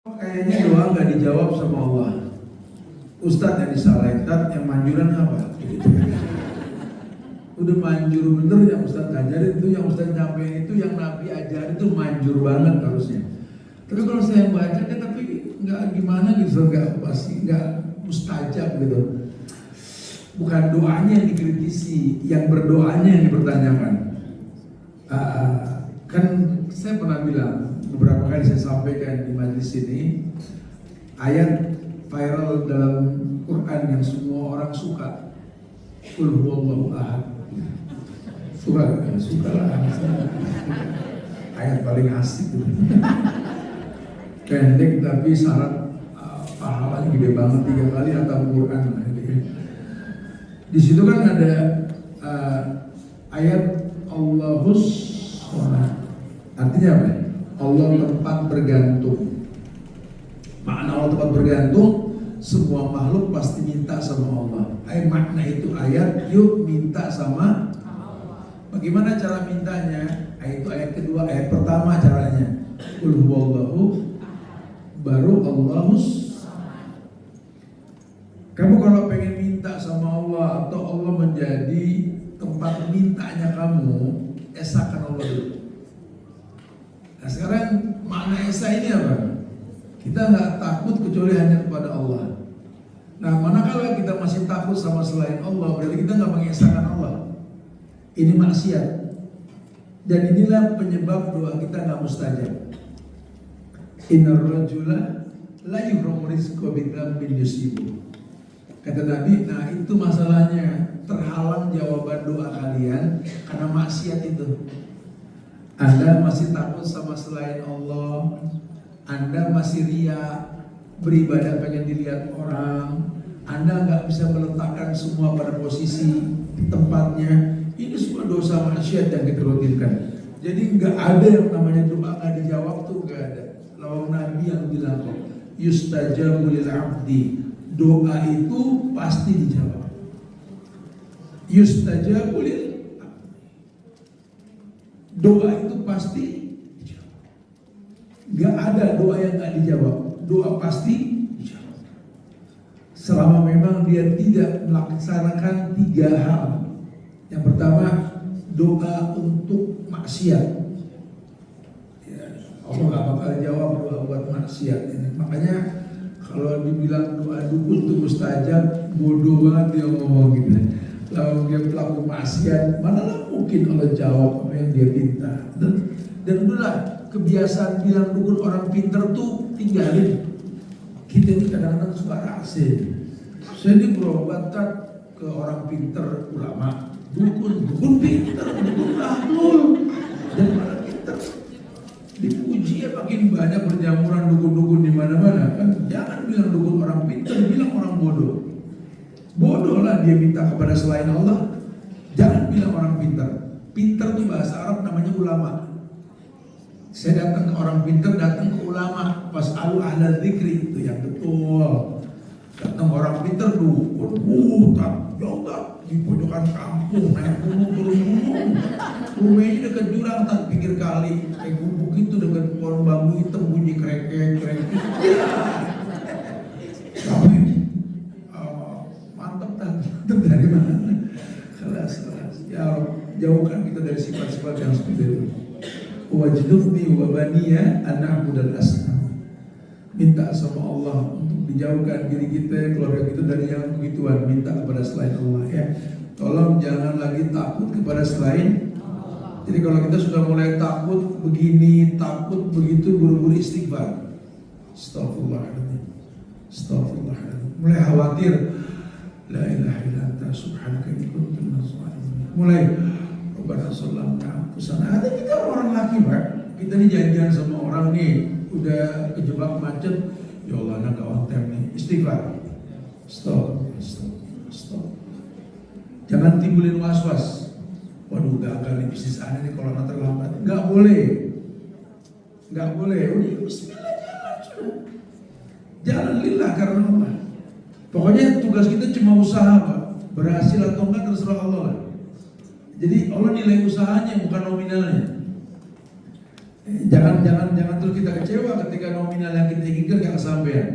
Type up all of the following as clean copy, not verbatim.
Kayaknya doa nggak dijawab sama Allah. Ustadz yang disalahin, Ustadz yang manjuran apa? Udah manjur bener yang Ustadz ajarin itu, yang Ustadz nyampein itu, yang Nabi ajarin itu manjur banget harusnya. Tapi kalau saya baca kan tapi nggak gimana gitu, nggak pasti, nggak mustajab gitu. Bukan doanya yang dikritisi, yang berdoanya yang dipertanyakan. Kan saya pernah bilang, beberapa kali saya sampaikan di majelis ini, ayat viral dalam Quran yang semua orang suka, Qul huwallahu ahad. Suka gak? Suka lah. Ayat paling asik. Pendek tapi syarat pahalanya gede banget, 3 kali atau Quran. Di situ kan ada ayat Allahus Somad. Artinya apa? Allah tempat bergantung. Makna Allah tempat bergantung, semua makhluk pasti minta sama Allah. Makna itu ayat, yuk minta sama Allah. Bagaimana cara mintanya? Itu ayat kedua, ayat pertama caranya. Qul huwallahu, baru Allahus. Kamu kalau pengen minta sama Allah atau Allah menjadi tempat mintanya kamu, esakan Allah dulu. Nah sekarang makna esa ini apa? Kita nggak takut kecuali hanya kepada Allah. Nah manakala kita masih takut sama selain Allah, berarti kita nggak mengesahkan Allah. Ini maksiat. Dan inilah penyebab doa kita nggak mustajab. Innar rajula la yuhramu rizqa bidzambin yusibu. Kata Nabi, nah itu masalahnya, terhalang jawaban doa kalian karena maksiat itu. Anda masih takut sama selain Allah, Anda masih ria, beribadah pengen dilihat orang, Anda nggak bisa meletakkan semua pada posisi tempatnya. Ini semua dosa maksiat yang dikerutinkan. Jadi nggak ada yang namanya doa nggak dijawab tuh, nggak ada. Lalu Nabi yang bilang kok, yustajabu lil abdi, doa itu pasti dijawab. Yustajabu lil, doa itu pasti dijawab. Gak ada doa yang gak dijawab. Doa pasti dijawab. Selama memang dia tidak melaksanakan 3 hal. Yang pertama, doa untuk maksiat. Ya, Allah gak bakal jawab doa buat maksiat ini. Makanya kalau dibilang doa dukun itu mustajab, bodoh banget dia ngomong gitu. Lalu dia pelaku maksiat, manalah mungkin Allah jawab apa yang dia minta. Dan udahlah, kebiasaan bilang dukun orang pinter tuh tinggalin. Kita ini kadang-kadang suka rahasia. Saya ini berobat ke orang pinter, ulama, dukun pinter, dukun ahlul, dan malah pinter. Dipuji ya makin banyak berjamuran dukun-dukun di mana-mana. Kan jangan bilang dukun orang pinter, bilang orang bodoh. Bodoh lah dia minta kepada selain Allah. Jangan bilang orang pintar. Pintar itu bahasa Arab namanya ulama. Saya datang ke orang pintar, datang ke ulama. Fas'alu ahla dzikri, itu yang betul. Datang orang pintar dukun, tak yoga di pojokan kampung, naik gunung turun gunung. Rumahnya dekat jurang, tak pikir kali. Kayak gubuk itu dekat pohon bambu hitam bunyi krek. Tapi dari mana? Kelas. Ya jauhkan kita dari sifat-sifat yang seperti itu. Wajdufni wa baniya an na'budal asnam. Minta sama Allah untuk dijauhkan diri kita, keluarga kita dari yang begituan. Minta kepada selain Allah ya. Tolong jangan lagi takut kepada selain Allah. Jadi kalau kita sudah mulai takut begini, takut begitu, buru-buru istighfar. Astaghfirullahaladzim. Mulai khawatir. La ilaha illa anta subhanaka inni kuntu minaz zalimin. Mulai Rabbana sallallahu alaihi wasallam. Ada kita orang laki, Pak. Kita nih janjian sama orang nih, udah kejebak macet. Ya Allah, nak on time nih. Istighfar. Stop. Jangan timbulin was-was. Waduh, gagal nih bisnis aneh nih kalau nanti terlambat. Enggak boleh. Udah bismillah, jalan lillah karena Allah. Pokoknya tugas kita cuma usaha, Pak. Berhasil atau enggak terserah Allah. Jadi Allah nilai usahanya bukan nominalnya. Jangan terus kita kecewa ketika nominal yang kita inginkan gak kesampaian.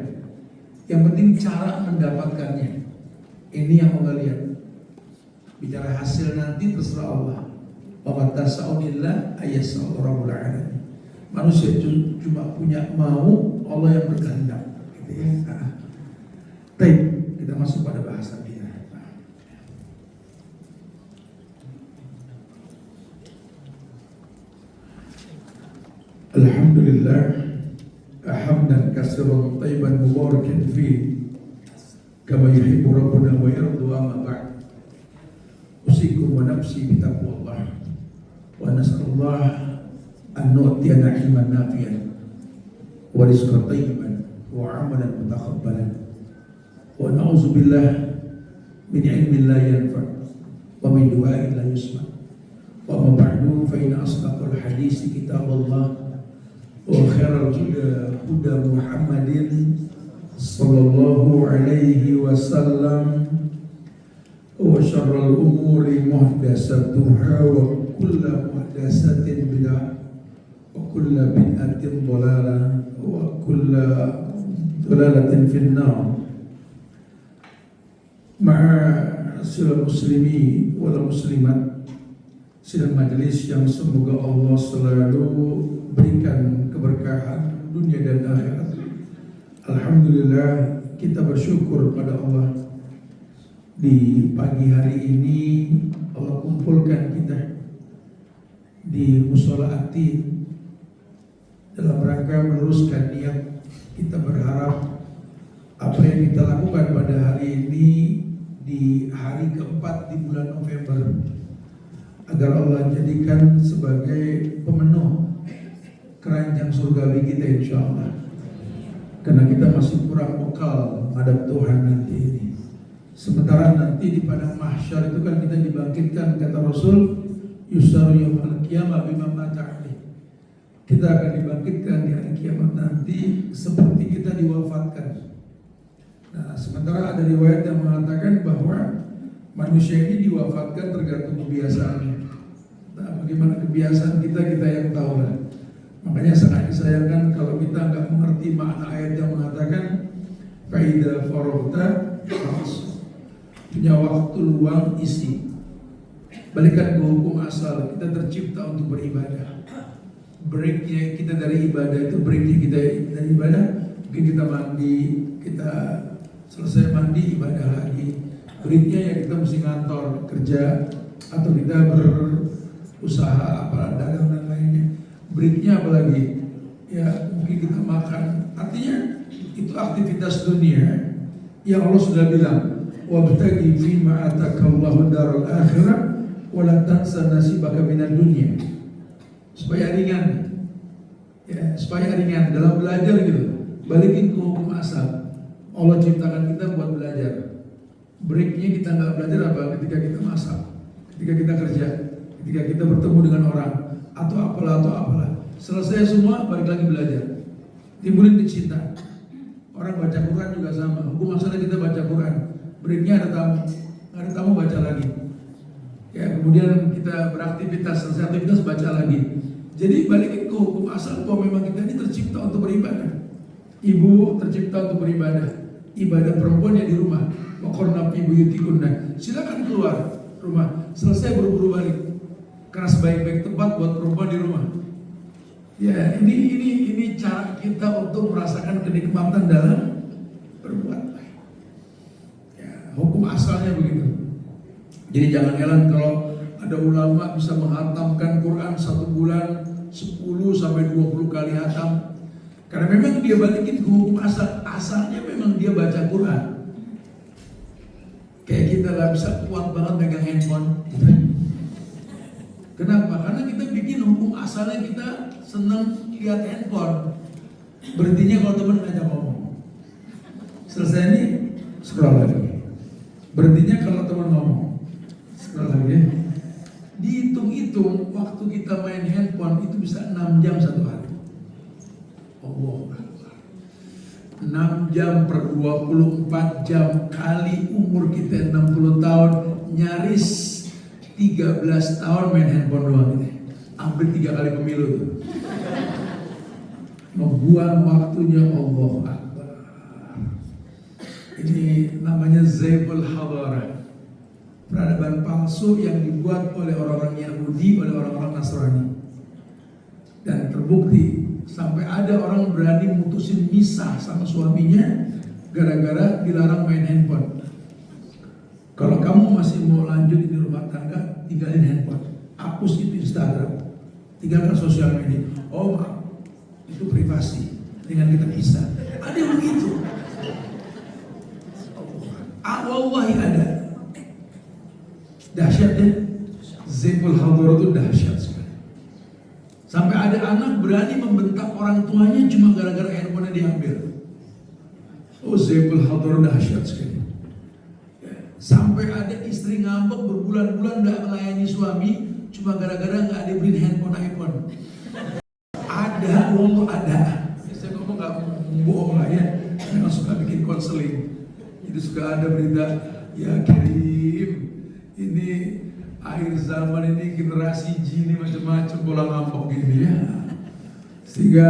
Yang penting cara mendapatkannya. Ini yang Allah lihat. Bicara hasil nanti terserah Allah. Wa matasa'unillah ayyasa'ul rabbul alamin. Manusia cuma punya mau, Allah yang berkehendak. Gitu ya. Baik, kita masuk pada bahasan kita. Alhamdulillah, hamdan katsiran thayyiban mubarakan fi kama yuhibbu rabbuna wa yarda, amma ba'd. Usikum wa nafsi bi taqwallah wa nas'alullah an nu'tiyana ilman nafi'an wa rizqan thayyiban wa 'amalan mutakabbalan wa na'udzubillah min ilmin la yanfa' wa min du'a'in la yusma'. Wa ma ba'du fa inna asdaqal hadits kitabullah wa khairal huda Muhammadin sallallahu alaihi wasallam wa syarrul umuri muhdatsatuha wa kullu muhdatsatin bid'ah wa kullu bid'atin dhalalah wa kullu dhalalatin finnar. Ma'asyiral muslimi wal muslimat, sidang majelis yang semoga Allah selalu berikan keberkahan dunia dan akhirat. Alhamdulillah, kita bersyukur pada Allah. Di pagi hari ini Allah kumpulkan kita di Mushola Atin dalam rangka meluruskan niat. Kita berharap apa yang kita lakukan pada hari ini di hari keempat di bulan November, agar Allah jadikan sebagai pemenuh keranjang surgawi kita insyaallah. Karena kita masih kurang bekal menghadap Tuhan nanti ini. Sementara nanti di padang mahsyar itu kan kita dibangkitkan, kata Rasul, yusaru yaumul qiyamah bima mata alih. Kita akan dibangkitkan di hari kiamat nanti seperti kita diwafatkan. Nah, sementara ada riwayat yang mengatakan bahwa manusia ini diwafatkan tergantung kebiasaannya. Nah, bagaimana kebiasaan kita yang tahu lah. Makanya sangat disayangkan kalau kita nggak mengerti makna ayat yang mengatakan faida farogta punya waktu luang isi. Balikan ke hukum asal, kita tercipta untuk beribadah. Breaknya kita dari ibadah itu, breaknya kita dari ibadah, mungkin kita mandi, kita selesai mandi ibadah lagi. Breaknya ya kita mesti ngantor kerja atau kita berusaha apa dagang dan lainnya. Breaknya apalagi ya mungkin kita makan. Artinya itu aktivitas dunia yang Allah sudah bilang wabtaghi fima atakallahu daral akhirah wa la tansa nasibaka minad dunya, supaya ringan ya, supaya ringan dalam belajar gitu. Balikin ke hukum asal, Allah ciptakan kita buat belajar. Breaknya kita nggak belajar apa? Ketika kita masak, ketika kita kerja, ketika kita bertemu dengan orang atau apalah. Selesai semua balik lagi belajar. Timbulin kecintaan. Orang baca Quran juga sama. Hukum asalnya kita baca Quran. Breaknya ada tamu baca lagi. Ya, kemudian kita beraktivitas, selesai aktivitas baca lagi. Jadi balikin ke hukum asal bahwa memang kita ini tercipta untuk beribadah. Ibu tercipta untuk beribadah. Ibadah perempuan yang di rumah. Waqarna fi buyutikunna. Silakan keluar rumah. Selesai buru-buru balik. Karena sebaik-baik tempat buat perempuan di rumah. Ya, ini cara kita untuk merasakan kenikmatan dalam berbuat baik. Ya, hukum asalnya begitu. Jadi jangan heran kalau ada ulama bisa menghatamkan Quran 1 bulan 10 sampai 20 kali hatam. Karena memang dia balikin ke hukum asal. Asalnya memang dia baca Quran. Kayak kita gak bisa kuat banget megang handphone. Kenapa? Karena kita bikin hukum asalnya kita senang lihat handphone. Berhentinya kalau teman ngajak ngomong. Selesai nih, scroll lagi. Berhentinya kalau teman ngomong. Scroll lagi. Dihitung-hitung waktu kita main handphone itu bisa 6 jam satu hari. Allah Akbar. 6 jam per 24 jam kali umur kita 60 tahun, nyaris 13 tahun main handphone doang gitu. Hampir 3 kali pemilu tuh. membuang waktunya. Allah Akbar. Ini namanya Zaibul Hadara, peradaban palsu yang dibuat oleh orang-orang Yahudi, oleh orang-orang Nasrani. Dan terbukti sampai ada orang berani mutusin misah sama suaminya gara-gara dilarang main handphone. Kalau kamu masih mau lanjut di rumah tangga, tinggalin handphone, hapus itu Instagram, tinggalkan sosial media. Oh maaf, itu privasi, dengan kita pisah. Ada yang begitu. Wallahi ada. Dahsyatnya Zaibul Hadara itu dahsyat sekali. Sampai ada anak berani membentak orang tuanya cuma gara-gara handphonenya diambil. Oh, Zaibul Hadara dahsyat sekali. Sampai ada istri ngambek berbulan-bulan gak melayani suami cuma gara-gara gak dibeliin handphone iPhone. Ada, Allah ada. Saya ngomong gak bohong lah ya. Memang suka bikin konseling. Jadi suka ada berita, ya kirim, ini akhir zaman ini generasi G ini macam-macam pola ngambek gini ya. Sehingga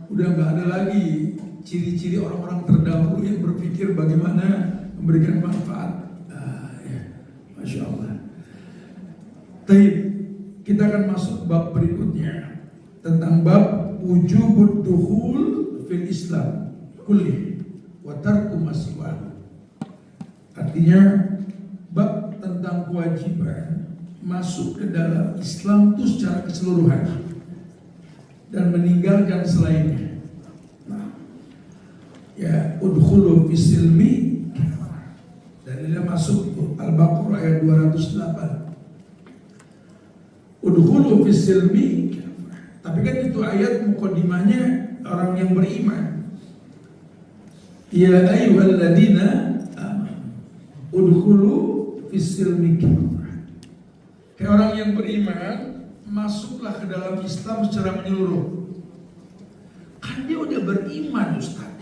udah gak ada lagi ciri-ciri orang-orang terdahulu yang berpikir bagaimana memberikan manfaat. Masya Allah. Taib, kita akan masuk bab berikutnya tentang bab wujubud dukhul fil Islam kulli wa tarku masiwah. Artinya bab tentang kewajiban masuk ke dalam Islam itu secara keseluruhan dan meninggalkan selainnya. Nah, ya udkhulu fis silmi. Dan dia masuk Al-Baqarah ayat 208. Udkhulu fis silmi. Tapi kan itu ayat mukadimahnya orang yang beriman. Ya ayyuhalladzina amanu udkhulu fis silmi. Kayak orang yang beriman, masuklah ke dalam Islam secara menyeluruh. Kan dia udah beriman, Ustaz.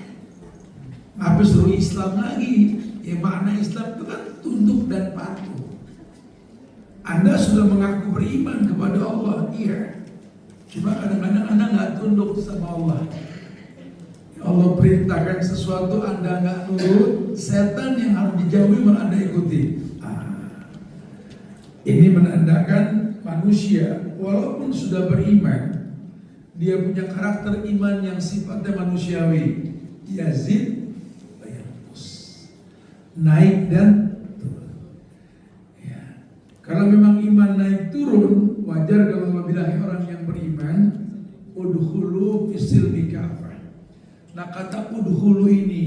Habis suruh Islam lagi. Ya, makna Islam itu kan tunduk dan patuh. Anda sudah mengaku beriman kepada Allah, iya. Cuma kadang-kadang Anda nggak tunduk sama Allah. Allah perintahkan sesuatu Anda nggak nurut, setan yang harus dijauhi malah Anda ikuti. Ini menandakan manusia walaupun sudah beriman, dia punya karakter iman yang sifatnya manusiawi. Yazid naik dan turun. Ya. Kalau memang iman naik turun, wajar kalau membilangi orang yang beriman udkhulu fis silmi kafah. Nah, kata udkhulu ini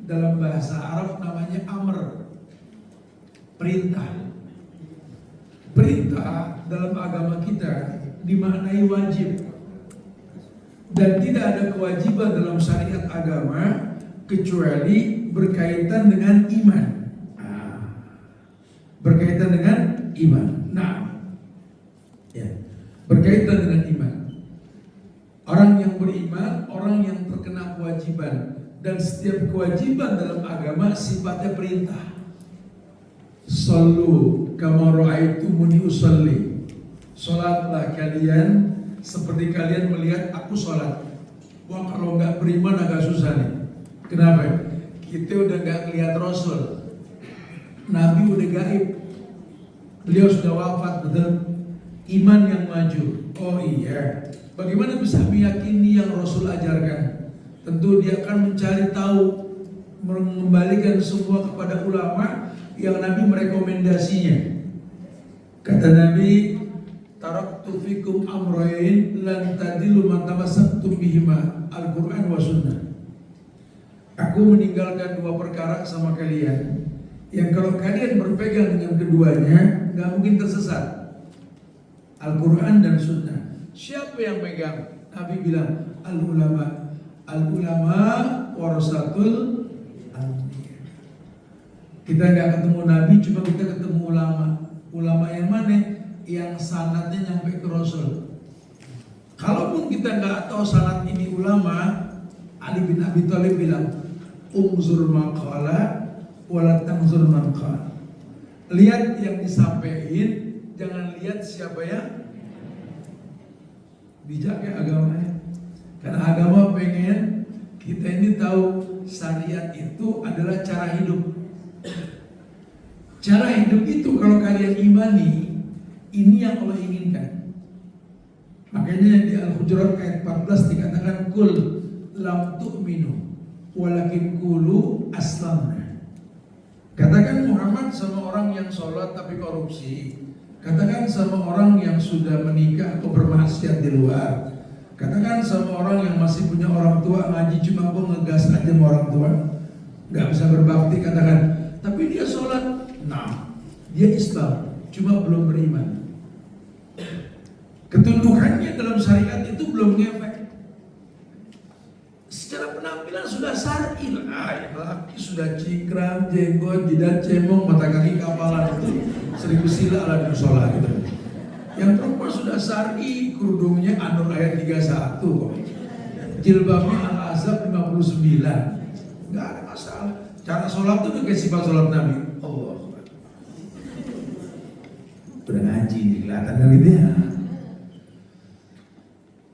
dalam bahasa Arab namanya amr, perintah. Perintah dalam agama kita dimaknai wajib. Dan tidak ada kewajiban dalam syariat agama kecuali berkaitan dengan iman. Berkaitan dengan iman. Nah, ya, berkaitan dengan iman. Orang yang beriman, orang yang terkena kewajiban, dan setiap kewajiban dalam agama sifatnya perintah. Sallu kama ra'aitumuni usalli. Salatlah kalian seperti kalian melihat aku salat. Wah, kalau nggak beriman agak susah nih. Kenapa? Kita udah gak lihat Rasul, Nabi udah gaib, beliau sudah wafat, betul? Iman yang maju. Oh iya, bagaimana bisa meyakini yang Rasul ajarkan? Tentu dia akan mencari tahu, mengembalikan semua kepada ulama yang Nabi merekomendasinya. Kata Nabi, taraktu fikum amrayn lan tadilu ma tamassaktum bihima, Al-Quran wa sunnah. Aku meninggalkan dua perkara sama kalian yang kalau kalian berpegang dengan keduanya gak mungkin tersesat. Al-Quran dan Sunnah. Siapa yang pegang? Nabi bilang al-ulama. Al-ulama warasatul anbiya. Kita gak ketemu Nabi, cuma kita ketemu ulama. Ulama yang mana? Yang sanadnya nyampe ke Rasul. Kalaupun kita gak tahu sanad ini ulama, Ali bin Abi Thalib bilang umzur maqala wala tanzur man qala. Lihat yang disampaikan, jangan lihat siapa yang bijak ya agamanya. Karena agama pengen kita ini tahu syariat itu adalah cara hidup. Cara hidup itu kalau kalian imani, ini yang Allah inginkan. Makanya di Al-Hujurat ayat 14 dikatakan kul lam tu'minu walakin qulu aslamna. Katakan Muhammad sama orang yang sholat tapi korupsi. Katakan sama orang yang sudah menikah atau bermaksiat di luar. Katakan sama orang yang masih punya orang tua ngaji cuma kok ngegas aja sama orang tua, nggak bisa berbakti. Katakan, tapi dia sholat, nah dia Islam, cuma belum beriman. Ketundukannya dalam syariat itu belum ngefek. Secara penampilan sudah syar'i lah, yang laki sudah cingkrang, jenggot, jidat cemong, mata kaki kapalan itu 1000 sila ala di musola gitu. Yang perempuan sudah syar'i, kerudungnya An-Nur ayat 31 kok. Jilbabnya Al-Ahzab 59. Enggak ada masalah. Cara sholat itu kayak sifat sholat Nabi. Allah. Udah ngaji nih kelihatan kan gitu ya.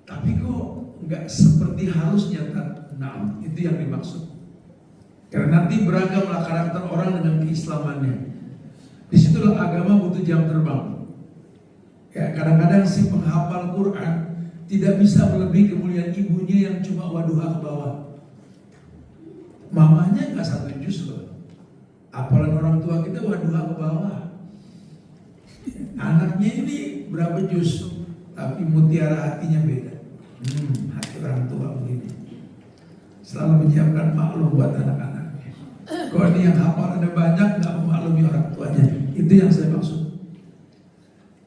Tapi kok enggak seperti harusnya kan? Nah, itu yang dimaksud. Karena nanti beragamlah karakter orang dengan keislamannya. Disitulah agama butuh jam terbang. Ya, kadang-kadang si penghafal Quran tidak bisa melebihi kemuliaan ibunya yang cuma waduha ke bawah. Mamanya nggak 1 juz loh. Apalan orang tua kita waduha ke bawah. Anaknya ini berapa juz, tapi mutiara hatinya beda. Hati orang tua begini. Selalu menyiapkan maklum buat anak-anaknya. Kalau ini yang hafalannya banyak nggak memaklumi orang tuanya. Itu yang saya maksud.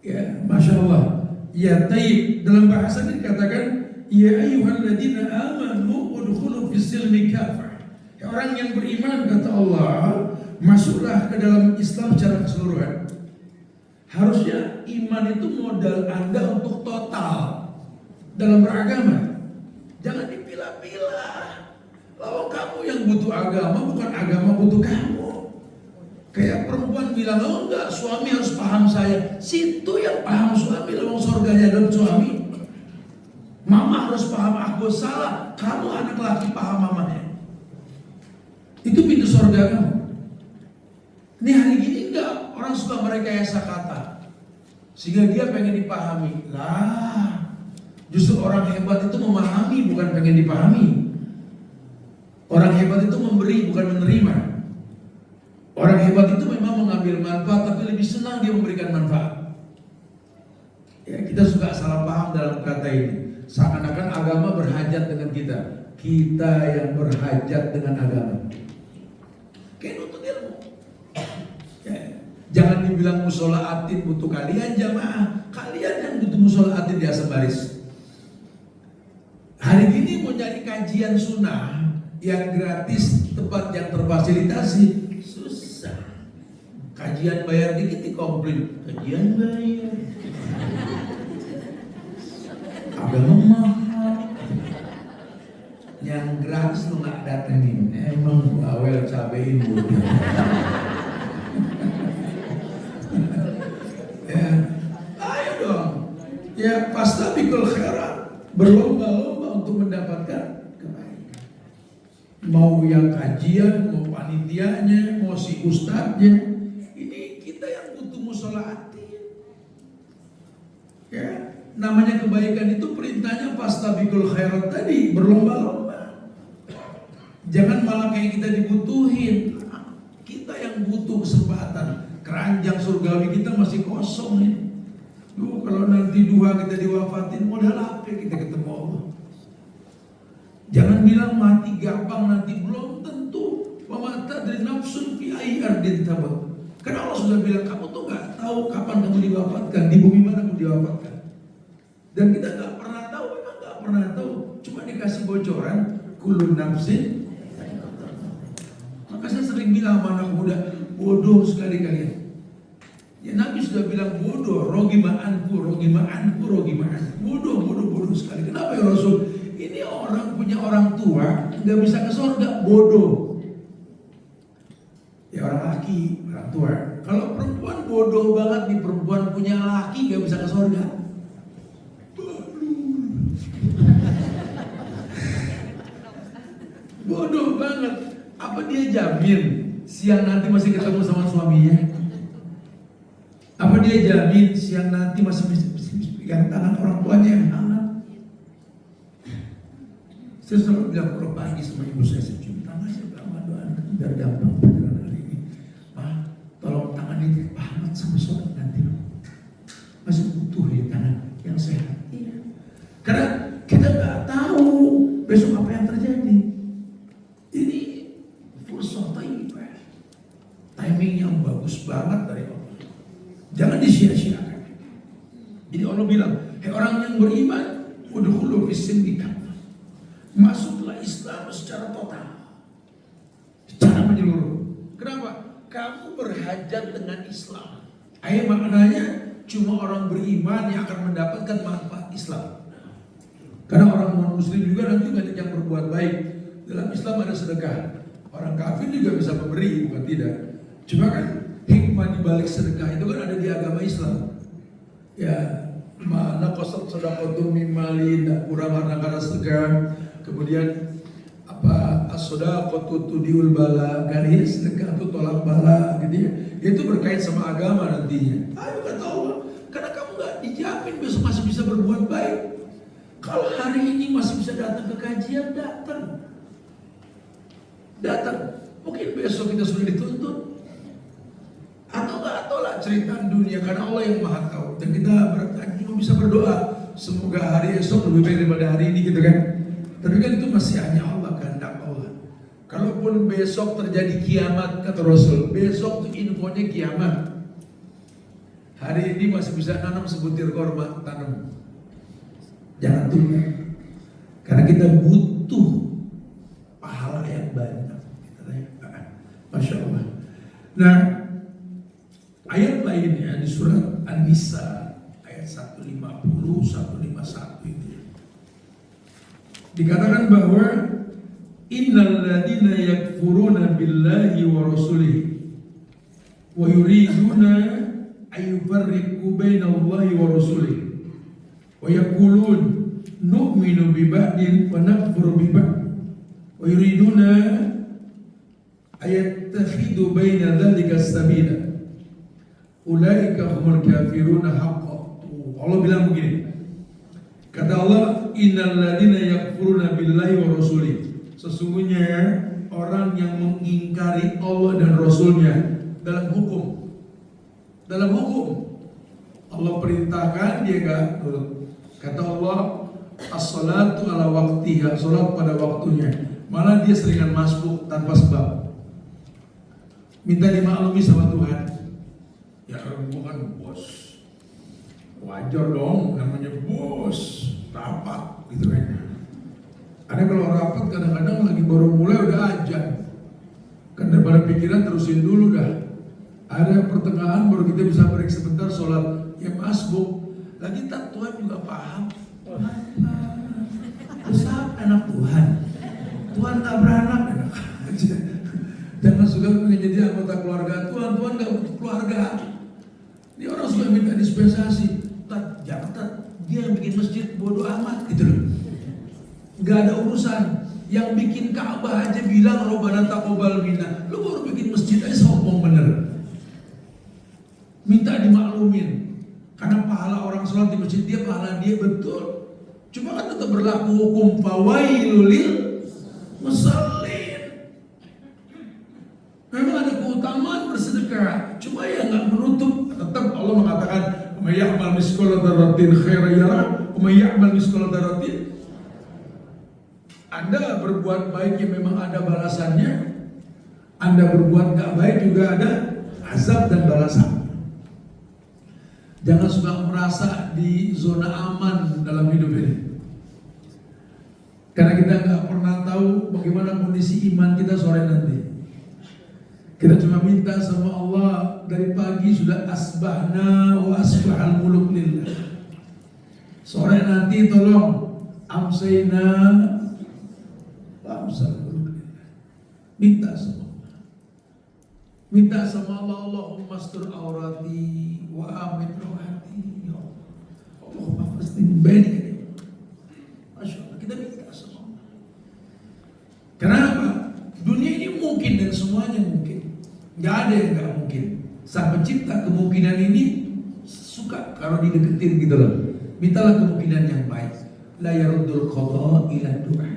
Ya, Masya Allah. Ya, taib. Dalam bahasa ini dikatakan, ya ayyuhalladzina amanu udkhulu fis-silmi kafah. Ya, orang yang beriman, kata Allah, masuklah ke dalam Islam secara keseluruhan. Harusnya iman itu modal Anda untuk total dalam beragama. Jangan dipilah-pilah. Kalau kamu yang butuh agama, bukan agama butuh kamu. Kayak perempuan bilang, oh enggak, suami harus paham saya. Situ yang paham suami, lawang surganya dalam suami. Mama harus paham aku salah. Kamu anak laki paham mamanya. Itu pintu surga kamu. Ini hari gini enggak, orang suka merekayasa kata sehingga dia pengen dipahami. Lah, justru orang hebat itu memahami, bukan pengen dipahami. Orang hebat itu memberi, bukan menerima. Orang hebat itu memang mengambil manfaat, tapi lebih senang dia memberikan manfaat. Ya, kita suka salah paham dalam kata ini. Seakan-akan agama berhajat dengan kita. Kita yang berhajat dengan agama. Kayak nuntut ilmu. Ya, jangan dibilang musola atin butuh kalian jamaah. Kalian yang butuh musola atin di asal baris. Hari ini mau nyari kajian sunnah yang gratis, tempat yang terfasilitasi. Kajian bayar dikit dikomplain. Kajian bayar. Agama mahal. Yang gratis lu gak datengin. Emang bawel cabein bodoh. Ya, ayo dong. Ya, fastabiqul khairat. Berlomba-lomba untuk mendapatkan kebaikan. Mau yang kajian, mau panitianya, mau si ustadznya. Ya, namanya kebaikan itu perintahnya fastabiqul khairat tadi, berlomba-lomba. Jangan malah kayak kita dibutuhin. Kita yang butuh kesempatan. Keranjang surgawi kita masih kosong nih. Duh, kalau nanti duha kita diwafatin, modal apa kita ketemu Allah? Jangan bilang mati gampang, nanti belum tentu. Wa ma tadri nafsun fi ayyi ardin tamut. Karena Allah sudah bilang, kamu tuh gak tahu kapan kamu diwafatkan, di bumi mana kamu diwafatkan. Dan kita gak pernah tahu, memang gak pernah tahu. Cuma dikasih bocoran, kulun nafsin. Maka saya sering bilang sama anak muda, bodoh sekali kalian. Ya Nabi sudah bilang bodoh, rogima'anku. Bodoh sekali. Kenapa ya Rasul? Ini orang punya orang tua, gak bisa ke surga, bodoh. Ya orang laki, orang tua. Kalau perempuan bodoh banget nih, perempuan punya laki gak bisa ke surga. Bodoh banget. Apa dia jamin siang nanti masih ketemu sama suaminya? Apa dia jamin siang nanti masih bisa pegang tangan orang tuanya yang hangat? Saya selalu bilang kalau pagi sama ibu saya cium tangan saya lama doa biar gampang perjalanan hari ini. Tolong tangan ini hangat sama sholat nanti. Masih butuh ya tangan yang sehat. Iya. Karena kita nggak tahu besok apa yang terjadi. Ini fursah thayyibah. Timing yang bagus banget dari Allah. Jangan disia-siakan. Jadi Allah bilang, hei orang yang beriman, udkhulu fis-silmi kafah. Masuklah Islam secara total. Secara menyeluruh. Kenapa? Kamu berhajat dengan Islam. Maknanya cuma orang beriman yang akan mendapatkan manfaat Islam. Karena orang non-muslim juga nanti banyak yang berbuat baik. Dalam Islam ada sedekah. Orang kafir juga bisa memberi, bukan tidak. Cuma kan hikmah di balik sedekah itu kan ada di agama Islam. Ya, mana qasat shadaqatu min mali, tidak kurang karena sedekah. Kemudian apa as-shadaqatu tudiul bala, gani sedekah itu tolak bala gitu ya. Itu berkait sama agama nantinya. Ayo kata Allah, karena kamu nggak dijamin besok masih bisa berbuat baik. Kalau hari ini masih bisa datang ke kajian, datang. Mungkin besok kita sudah dituntut. Atau nggak tahu lah cerita dunia, karena Allah yang maha tahu. Dan kita cuma bisa berdoa, semoga hari esok lebih baik daripada hari ini gitu kan. Tapi kan itu masih hanya Allah, kehendak Allah. Kalaupun besok terjadi kiamat, kata Rasul, besok itu infonya kiamat. Hari ini masih bisa nanam sebutir korma, tanam. Jangan tunggu. Karena kita butuh pahala yang banyak. Masya Allah. Nah, ayat lainnya di surat An-Nisa ayat 150, 151 itu dikatakan bahwa innal ladina yakfuruna billahi wa rasulihi wa yuriduna ayyufarriqu bainallahi wa rasulihi wa yaqulun nu'minu bi ba'din wa nakfuru bi ba'd wa yuriduna ayattakhidhu baina dzalika sabila ulaika humul kafiruna haqqan. Allah bilang begini, kata Allah, innal ladina yakfuruna billahi wa rasulih, sesungguhnya orang yang mengingkari Allah dan Rasulnya dalam hukum. Allah perintahkan dia gak nurut. Kata Allah, as-salatu ala waqtiha, salat pada waktunya. Malah dia seringan masbuk tanpa sebab. Minta dimaklumi sama Tuhan. Ya gua kan bos, wajar dong namanya bos, rapat gitu kan. Ada kalau rapat kadang-kadang lagi baru mulai udah ajan. Kan daripada pikiran terusin dulu dah. Ada pertengahan baru kita bisa break sebentar sholat. Ya masbuk. Lagi tak Tuhan juga paham. Besar anak Tuhan. Tuhan tak beranak anak aja. Jangan suka pengen jadi anggota keluarga Tuhan. Tuhan gak butuh keluarga. Ini orang suka minta dispensasi. Jangan dia yang bikin masjid bodoh amat gitu loh. Gak ada urusan. Yang bikin Ka'bah aja bilang Rabbana taqabbal minna. Lu baru bikin masjid aja sombong bener. Minta dimaklumin. Karena pahala orang sholat di masjid dia pahala dia betul. Cuma kan tetap berlaku hukum fawailul lil musallin. Memang ada keutamaan bersedekah. Cuma ya nggak menutup. Tetap Allah mengatakan, "May ya'mal misqala dzarratin khairan yarah, wa may ya'mal misqala dzarratin." Anda berbuat baik yang memang ada balasannya. Anda berbuat gak baik juga ada azab dan balasan. Jangan suka merasa di zona aman dalam hidup ini. Karena kita gak pernah tahu bagaimana kondisi iman kita sore nanti. Kita cuma minta sama Allah dari pagi sudah asbahna wa asbahal muluk lillah. Sore nanti tolong amsayna minta sama Allah, Allahumma astur aurati wa amin rawati, ya Allah, Allahumma fastin baini. Masya Allah, kita minta sama Allah. Kenapa? Gak ada yang gak mungkin. Sang pencipta kemungkinan ini suka kalau dideketin gitu loh. Mintalah kemungkinan yang baik. La yaruddul qada ila du'a.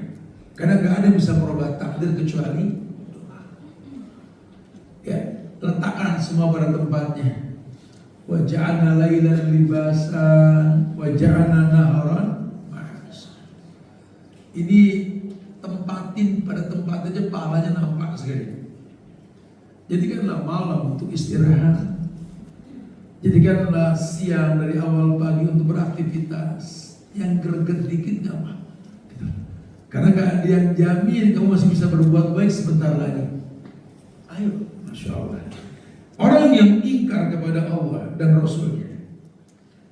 Karena gak ada yang bisa merubah takdir kecuali doa. Ya, letakkan semua pada tempatnya. Wa ja'alna lailan libasan wa ja'alna naharan ma'asa. Ini tempatin pada tempat aja pahalanya nampak sekali. Jadikanlah malam untuk istirahat. Jadikanlah siang dari awal pagi untuk beraktivitas. Yang greget dikit gak apa. Karena gak ada yang jamin kamu masih bisa berbuat baik sebentar lagi. Ayo, Masya Allah. Orang yang ingkar kepada Allah dan Rasulnya,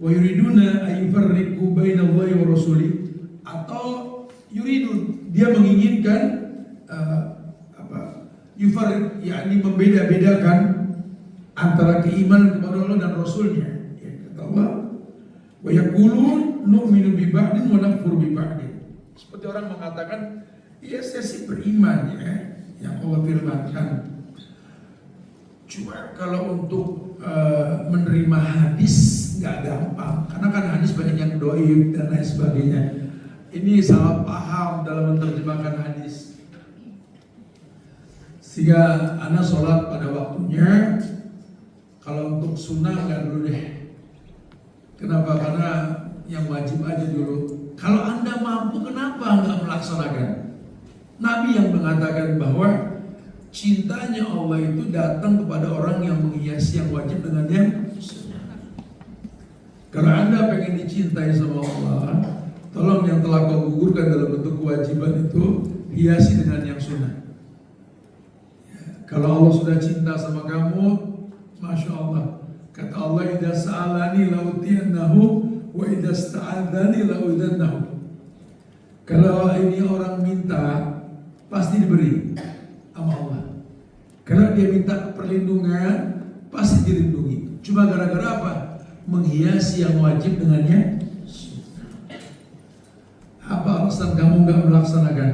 wa yuriduna ayyufarriqu bainallahi wa rasuli, atau yuridun, dia menginginkan yufarriq, yakni membeda-bedakan antara keimanan kepada Allah dan Rasulnya. Ya, kata Allah, wa yaqulun nu'minu bi ba'din wa nakfuru bi ba'din. Seperti orang mengatakan, ya saya sih beriman ya, yang Allah firmankan. Cuma kalau untuk menerima hadis nggak gampang, karena kan hadis banyak yang doib dan lain sebagainya. Ini salah paham dalam menerjemahkan hadis. Sehingga anak sholat pada waktunya. Kalau untuk sunnah nggak dulu deh. Kenapa? Karena yang wajib aja dulu. Kalau Anda mampu, kenapa nggak melaksanakan? Nabi yang mengatakan bahwa cintanya Allah itu datang kepada orang yang menghiasi yang wajib dengan yang sunnah. Kalau Anda pengen dicintai sama Allah, tolong yang telah kau gugurkan dalam bentuk kewajiban itu hiasi dengan yang sunnah. Kalau Allah sudah cinta sama kamu, Masya Allah. Kata Allah, idza sa'alani la'utiyannahu wa idza sta'adzani la'udzannahu. Kalau ini orang minta, pasti diberi sama Allah. Karena dia minta perlindungan, pasti dilindungi. Cuma gara-gara apa? Menghiasi yang wajib dengannya sunnah. Apa alasan kamu gak melaksanakan?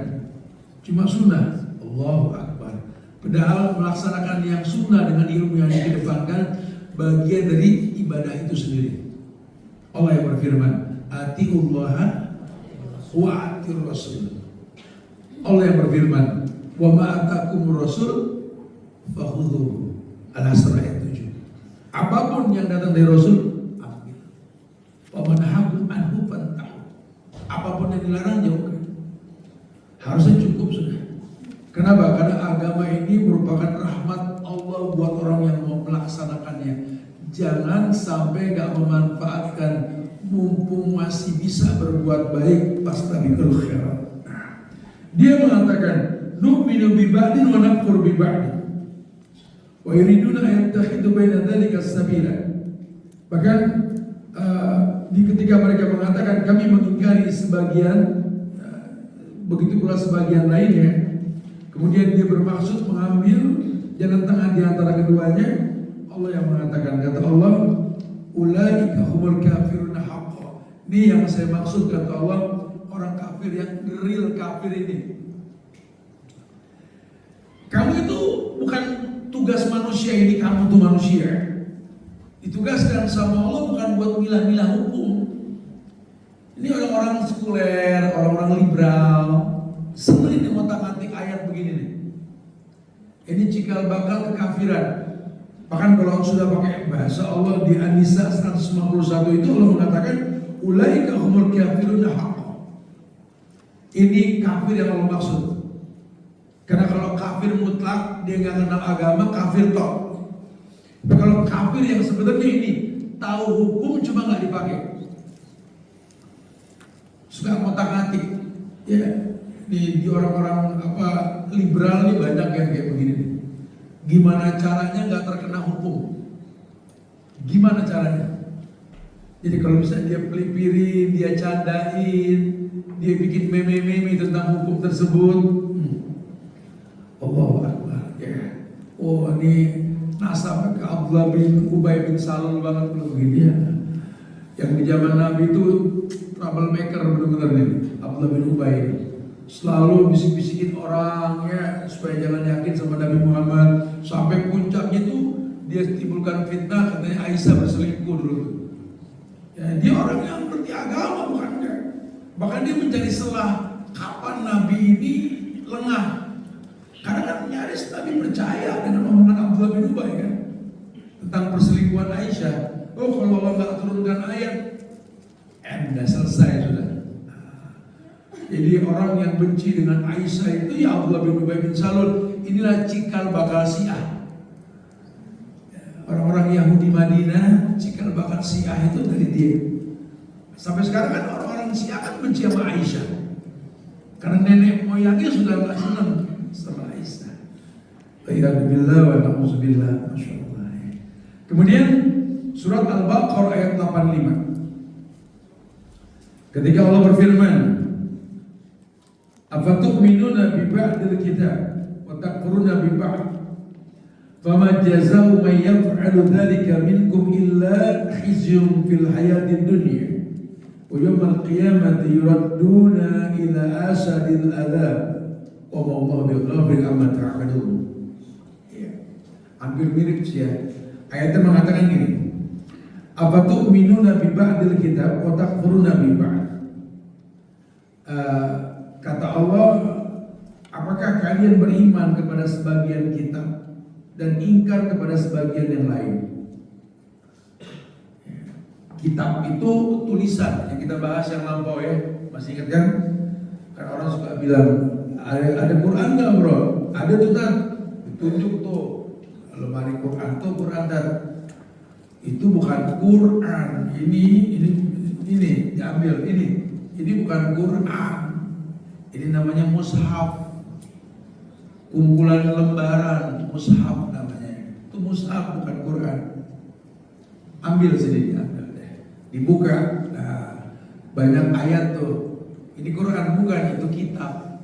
Cuma sunnah. Allahu Akbar. Padahal melaksanakan yang sunnah dengan ilmu yang dikedepankan bagian dari ibadah itu sendiri. Allah yang berfirman, atiullaha wa atir rasul. Allah yang berfirman, wa ma'atakumur rasul fakhudhuhu. Al-Asr ayat 7. Apapun yang datang dari Rasul, ambil. Wa manahakum anhu fantahu. Apapun yang dilarang jauhkan. Harusnya cukup sudah. Kenapa? Karena agama ini merupakan rahmat Allah buat orang yang mau melaksanakannya. Jangan sampai gak memanfaatkan mumpung masih bisa berbuat baik fastabiqul khairat. Dia mengatakan nu'minu bi ba'din wa nakfuru bi ba'din. Wa yuriduna yattakhidhu baina dzalika sabila. Bahkan ketika mereka mengatakan kami mengingkari sebagian, begitu pula sebagian lainnya. Kemudian dia bermaksud mengambil jalan tengah di antara keduanya. Allah yang mengatakan, kata Allah, ulaika humul kafirun haqqan. Ini yang saya maksud, kata Allah, orang kafir yang real kafir ini. Kamu itu bukan tugas manusia ini, kamu tuh manusia. Ditugaskan sama Allah bukan buat milah-milah hukum. Ini orang-orang sekuler, orang-orang liberal, sering ngotak-ngatik ayat begini nih. Ini cikal bakal kekafiran. Bahkan kalau sudah pakai bahasa Allah di An-Nisa 151 itu Allah mengatakan ulaika humul kafirun haqqan. Ini kafir yang Allah maksud. Karena kalau kafir mutlak dia nggak kenal agama, kafir tok. Tapi kalau kafir yang sebenarnya ini tahu hukum cuma nggak dipakai, suka ngotak-ngatik, ya. Di orang-orang liberal ini banyak yang kayak begini. Gimana caranya nggak terkena hukum? Gimana caranya? Jadi kalau misalnya dia pelipirin, dia candain, dia bikin meme-meme tentang hukum tersebut. Allahu Akbar, ya. Oh ini nasab ke Abdullah bin Ubay bin Salul banget begini ya. Yang di zaman Nabi itu troublemaker benar-benar nih, Abdullah bin Ubay. selalu bisik-bisikin orang ya supaya jangan yakin sama Nabi Muhammad. Sampai puncaknya tuh dia timbulkan fitnah katanya Aisyah berselingkuh dulu. Ya, dia orang yang ngerti agama bukan enggak. Bahkan dia mencari celah kapan Nabi ini lengah. Karena kan nyaris Nabi percaya dengan omongan Abdullah bin Ubay kan tentang perselingkuhan Aisyah. Oh kalau Allah nggak turunkan ayat, udah selesai sudah. Jadi orang yang benci dengan Aisyah itu ya Abdullah bin Ubay bin Salul. Inilah cikal bakal Syiah. Orang-orang Yahudi Madinah cikal bakal Syiah itu dari dia. Sampai sekarang kan orang-orang Syiah kan benci sama Aisyah. Karena nenek moyangnya sudah nggak senang sama Aisyah. Alhamdulillah wa na'udzubillah. Masyaallah. Kemudian surat Al-Baqarah ayat 85. Ketika Allah berfirman, "Afatu'minuna bi ba'dil kitab wa takfuruna bi ba'd? Fama jazaa'u man yaf'alu dzalika minkum illa khizyun fil hayatid dunya wa yawmal qiyamati yuradduna ila asadil adzab wa ma Allahu bighafilin amma ta'malun." Ya, hampir mirip sih ya. Ayatnya mengatakan gini, "Afatu'minuna bi ba'dil kitab wa takfuruna bi ba'd?" Kata Allah, apakah kalian beriman kepada sebagian kitab dan ingkar kepada sebagian yang lain? Kitab itu tulisan yang kita bahas yang lampau ya, masih ingat kan? Karena orang suka bilang ada Quran nggak bro? Ada tuh kan? Ditunjuk tuh lemari Quran tuh Quran dan itu bukan Quran. Ini diambil ini bukan Quran. Ini namanya mushaf, kumpulan lembaran mushaf namanya. Itu mushaf bukan Quran. Ambil sini, ambil deh. Dibuka, nah, banyak ayat tuh. Ini Quran bukan, itu kitab.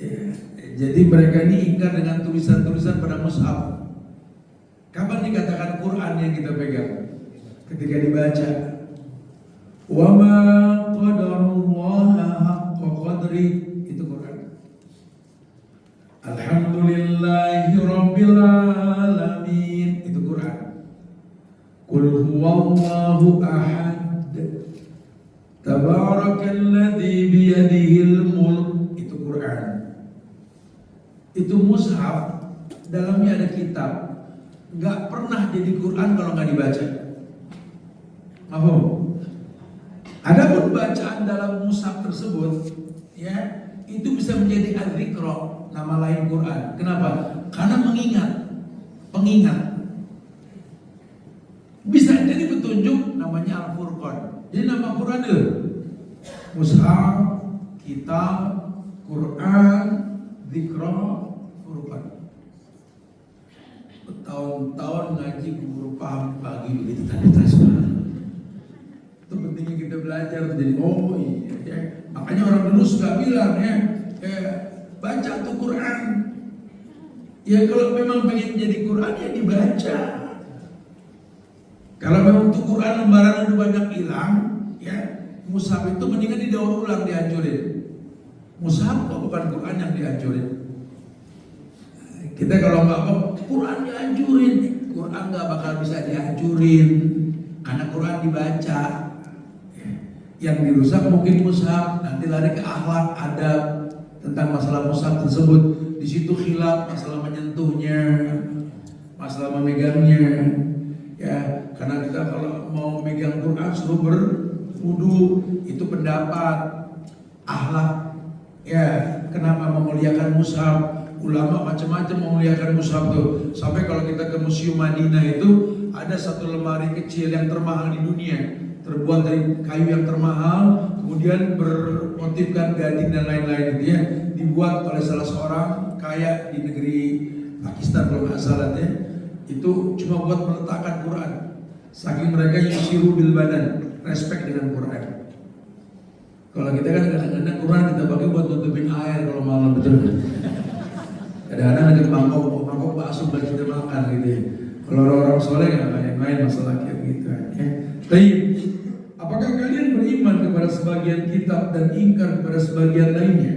Ya, jadi mereka ini ingkar dengan tulisan-tulisan pada mushaf. Kapan dikatakan Quran yang kita pegang? Ketika dibaca. Wa ma qadarullaha haqqa qadri, itu Quran. Alhamdulillahi rabbil alamin, itu Quran. Qul huwallahu ahad, tabarakalladzi biyadihil mulk, itu Quran. Itu mushaf, dalamnya ada kitab. Gak pernah jadi Quran kalau gak dibaca. Mahfum? Adapun bacaan dalam mushaf tersebut, ya, itu bisa menjadi al-dzikra, nama lain Quran. Kenapa? Karena pengingat. Bisa jadi petunjuk, namanya Al-Furqan. Jadi nama Quran itu mushaf, kitab, Quran, dzikra, Furqan. Bertahun-tahun ngaji guru paham pagi begitu tadi semua. Itu pentingnya kita belajar jadi oh iya ya. Makanya orang dulu suka bilang ya, baca tuh Quran. Ya kalau memang pengen jadi Quran ya dibaca. Kalau memang tuh Quran lembaran udah banyak hilang, ya mushaf itu mendingan didaur ulang, dihancurin. Mushaf kok bukan Quran yang dihancurin. Kita kalau nggak mau Quran dihancurin, Quran nggak bakal bisa dihancurin karena Quran dibaca. Yang dirusak mungkin mushaf, nanti lari ke akhlak, adab tentang masalah mushaf tersebut. Di situ khilaf masalah menyentuhnya, masalah memegangnya. Ya, karena kita kalau mau megang Quran suruh berwudu, itu pendapat akhlak. Ya, kenapa memuliakan mushaf? Ulama macam-macam memuliakan mushaf tuh. Sampai kalau kita ke Museum Madinah itu ada satu lemari kecil yang termahal di dunia, terbuat dari kayu yang termahal, kemudian bermotifkan gading dan lain-lain itu ya, dibuat oleh salah seorang kaya di negeri Pakistan kalau nggak salah ya. Itu cuma buat meletakkan Quran. Saking mereka yusiru bil badan, respect dengan Quran. Kalau kita kan kadang-kadang Quran kita pakai buat tutupin air kalau malam, betul. Kadang-kadang ada mangkok bakso buat kita makan gitu ya. Kalau orang-orang soleh nggak main-main masalah kayak gitu ya. Tapi Apakah kalian beriman kepada sebagian kitab dan ingkar kepada sebagian lainnya?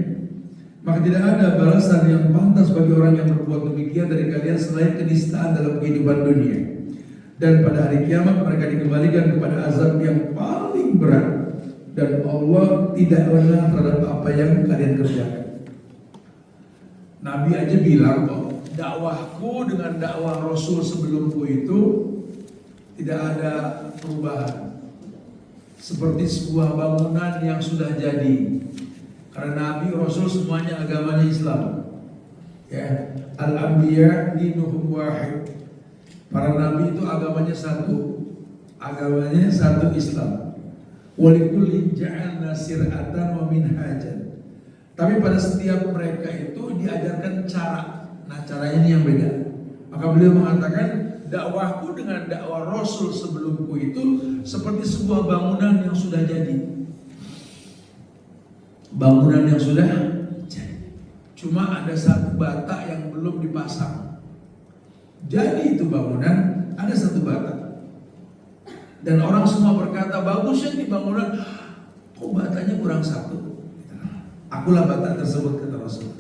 Maka tidak ada balasan yang pantas bagi orang yang berbuat demikian dari kalian selain kenistaan dalam kehidupan dunia. Dan pada hari kiamat mereka dikembalikan kepada azab yang paling berat. Dan Allah tidak lengah terhadap apa yang kalian kerjakan. Nabi aja bilang kok, dakwahku dengan dakwah Rasul sebelumku itu tidak ada perubahan. Seperti sebuah bangunan yang sudah jadi. Karena Nabi Rasul semuanya agamanya Islam. Ya, al-anbiya dinuhum wahid. Para nabi itu agamanya satu. Agamanya satu Islam. Walikulli ja'alna sir'atan wa minhajan. Tapi pada setiap mereka itu diajarkan cara. Nah, caranya ini yang beda. Maka beliau mengatakan, dakwahku dengan dakwah Rasul sebelumku itu seperti sebuah bangunan yang sudah jadi. Bangunan yang sudah jadi. Cuma ada satu bata yang belum dipasang. Jadi itu bangunan, ada satu bata. Dan orang semua berkata, bagusnya di bangunan, kok batanya kurang satu? Akulah bata tersebut, kata Rasul.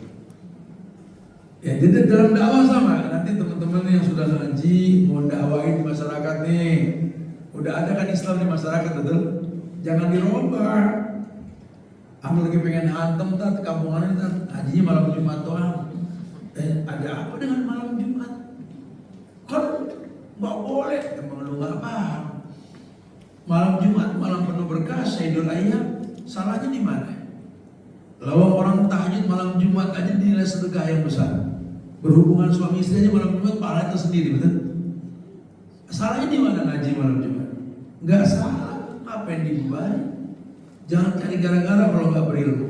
Ya, jadi dalam dakwah sama. Nanti teman-teman yang sudah ngaji mau dakwain di masyarakat nih, udah ada kan Islam di masyarakat, betul? Jangan dirubah. Aku lagi pengen hantem tat kampungan tat, ngajinya malam Jumat doang. Ada apa dengan malam Jumat? Kan nggak boleh, emang lu nggak paham. Malam Jumat malam penuh berkah, Sayyidul Ayyam, salahnya di mana? Lawang orang tahajud malam Jumat aja dinilai sedekah yang besar. Berhubungan suami istri aja malam Jumat pahala tersendiri, betul? Salahnya di mana ngaji malam Jumat? Nggak salah, apa yang dibalik? Jangan cari gara-gara kalau nggak berilmu.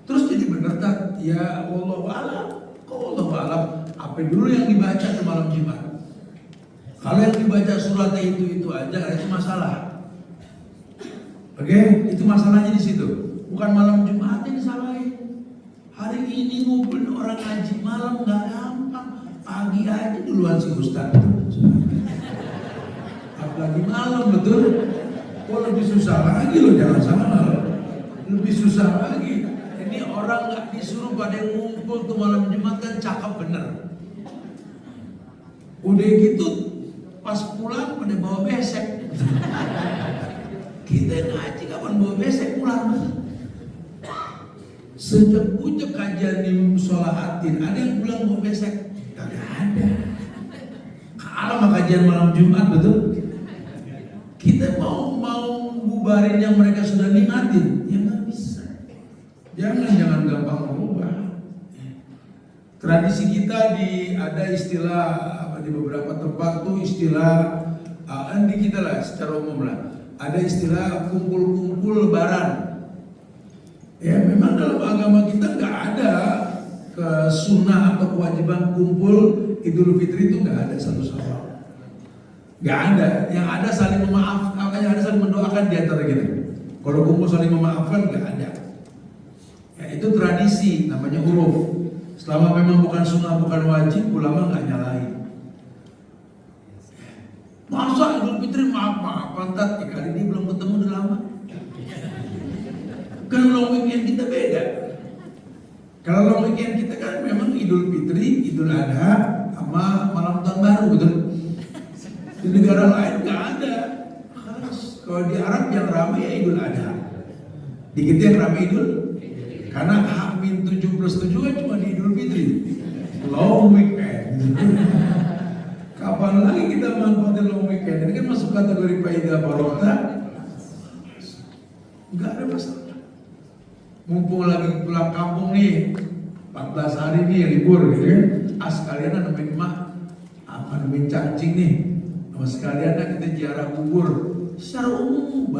Terus jadi benar tak? Ya wallahu a'lam. Kok wallahu a'lam? Apa dulu yang dibaca di malam Jumat? Kalau yang dibaca suratnya itu aja, itu masalah. Oke, itu masalahnya di situ. Bukan malam Jumat yang disalahin. Hari ini ngumpulin orang ngaji malam nggak gampang. Pagi aja duluan si Ustaz. Apalagi malam, betul? Kok lebih susah lagi loh, jangan salah. Lebih susah lagi. Ini orang nggak disuruh pada ngumpul tuh malam Jumat kan cakep bener. Udah gitu pas pulang pada bawa besek. Kita ngaji kapan bawa besek pulang? Sejak kajian di Sholatin ada yang pulang bawa besek? Kagak ada. Kalau mau kajian malam Jumat, betul? Kita mau bubarin yang mereka sudah nikmatin, ya nggak bisa. Jangan gampang berubah. Tradisi kita ada istilah di beberapa tempat tuh istilah di kita lah secara umum lah. Ada istilah kumpul-kumpul Lebaran. Ya memang dalam agama kita nggak ada sunnah atau kewajiban kumpul Idul Fitri itu nggak ada satu sama. Gak ada, yang ada saling memaafkan, yang ada saling mendoakan di antara kita. Kalau kumpul saling memaafkan gak ada. Ya itu tradisi, namanya uruf. Selama memang bukan sunnah, bukan wajib, ulama gak nyalain. Masa Idul Fitri maaf-maafan, tat kali ini belum ketemu udah lama. Kan long weekend kita beda. Kalau long weekend kita kan memang Idul Fitri, Idul Adha, sama malam tahun baru, betul? Di negara lain nggak ada. Kalau di Arab yang ramai ya Idul Adha. Di kita yang ramai Idul, karena H-7 plus 7 kan cuma di Idul Fitri. Long weekend. Kapan lagi kita manfaatin long weekend? Ini kan masuk kategori faidah barokah. Nggak ada masalah. Mumpung lagi pulang kampung nih, 14 hari nih libur gitu ya. Sekalian nemenin emak, nemenin cacing nih. Sekalian kita ziarah kubur secara umum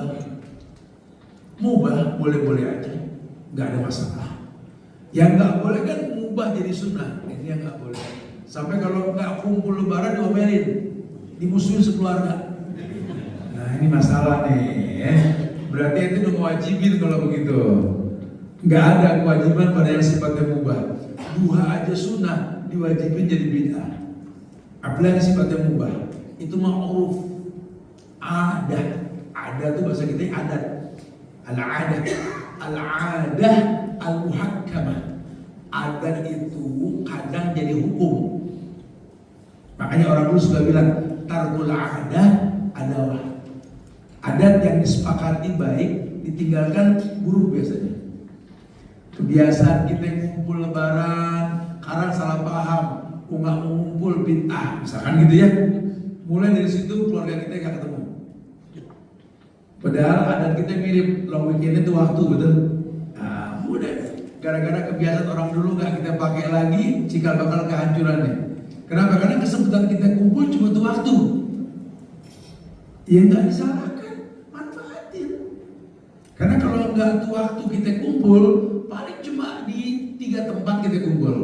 mubah boleh-boleh aja, nggak ada masalah. Yang nggak boleh kan mubah jadi sunnah, ini yang nggak boleh. Sampai kalau nggak kumpul Lebaran diomelin, dimusuhin sekeluarga. Nah ini masalah nih, berarti itu udah mewajibin kalau begitu. Nggak ada kewajiban pada yang sifatnya mubah. Duha aja sunnah diwajibin jadi bid'ah, apalagi sifatnya mubah. Itu ma'ruf, ada Ada tuh bahasa kita adat. Al-adat. Al-adah al-muhakkamah. Adat itu kadang jadi hukum. Makanya orang dulu suka bilang tarkul adat adalah adat yang disepakati baik, ditinggalkan buruk biasanya. Kebiasaan kita ngumpul lebaran, karena salah paham, nggak ngumpul bid'ah, misalkan gitu ya. Mulai dari situ keluarga kita nggak ketemu. Padahal adat kita mirip, long weekend itu waktu betul. Nah, udah gara-gara kebiasaan orang dulu nggak kita pakai lagi, cikal bakal kehancurannya. Kenapa? Karena kesempatan kita kumpul cuma tuh waktu. Ya nggak disalahkan, manfaatin. Karena kalau nggak tuh waktu kita kumpul, paling cuma di 3 tempat kita kumpul.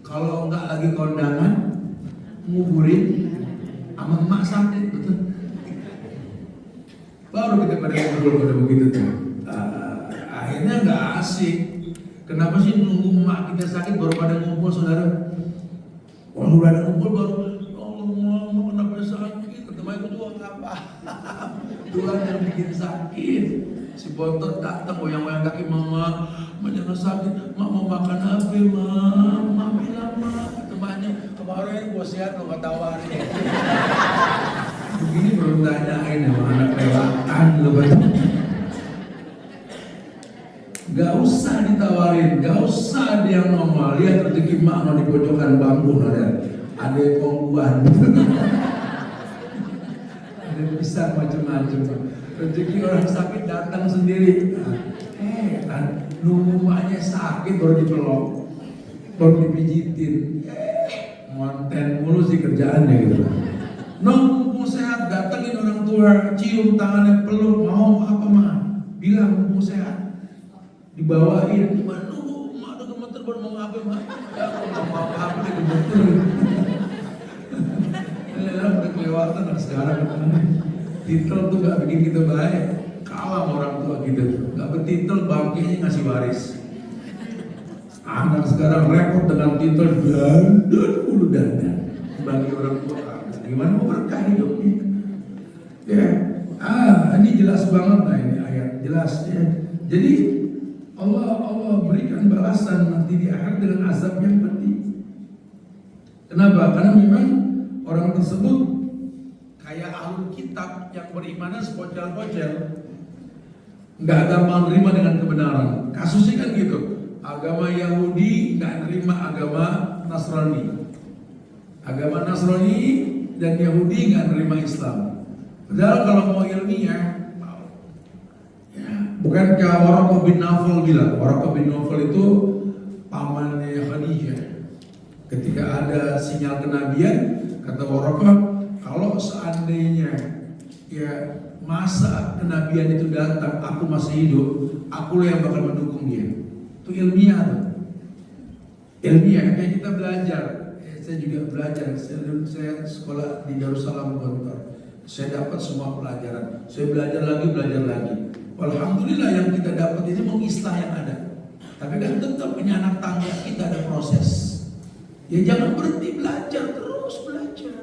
Kalau nggak lagi kondangan, nguburin, sama emak sakit, betul. Baru kita pada ngobrol pada begitu tuh. Akhirnya nggak asik. Kenapa sih nunggu emak kita sakit baru pada ngumpul, saudara? Kalau udah ada ngumpul baru, Allah mau kenapa sakit? Ketemu itu juga nggak paham. Tuhan yang bikin sakit. Si bontot datang goyang-goyang kaki mama jangan sakit. Mak mau makan apa, mak bilang mak. Temannya kemarin gua sehat lo nggak tawarin. Begini belum tanyain sama anak lewatan lo betul. Gak usah ditawarin, gak usah ada yang nongol. Lihat rezeki mak mau di pojokan bambu ada kongguan. Ada pisang macam-macam. Rezeki orang sakit datang sendiri. Nunggu maknya sakit baru dipeluk, baru dipijitin. Monten mulu sih kerjaannya gitu. Mumpung sehat, datengin orang tua, cium tangannya, peluk, mau apa mah? Bilang mumpung sehat. Dibawain, gimana nunggu, mak udah gemeter baru mau ngapain mah? Ya kalau mau apa-apa dia gemeter. Udah kelewatan sekarang. Titel tuh gak bikin kita baik. Kalah sama orang tua gitu. Gak bertitel, bangkainya ngasih waris. Anak sekarang repot dengan titel dandan mulu dandan. Bagi orang tua, gimana mau berkah hidupnya? Ya, ini jelas banget lah ini ayat jelas ya. Jadi Allah berikan balasan nanti di akhir dengan azab yang pedih. Kenapa? Karena memang orang tersebut kayak ahlul kitab yang berimannya sepocel-pocel, nggak gampang terima dengan kebenaran. Kasusnya kan gitu. Agama Yahudi nggak terima agama Nasrani. Agama Nasrani dan Yahudi nggak terima Islam. Padahal kalau mau ilmiah, ya, bukankah Waraqah bin Nawfal bilang, Waraqah bin Nawfal itu pamannya Khadijah. Ketika ada sinyal kenabian, kata Waraqah, kalau seandainya ya masa kenabian itu datang, aku masih hidup, aku yang bakal mendukung dia. Itu ilmiah tuh. Ilmiah kayak kita belajar. Saya juga belajar. Saya sekolah di Darussalam Gontor. Saya dapat semua pelajaran. Saya belajar lagi. Alhamdulillah yang kita dapat ini mengislah yang ada. Tapi kan tetap punya anak tangga, kita ada proses. Ya jangan berhenti belajar, terus belajar.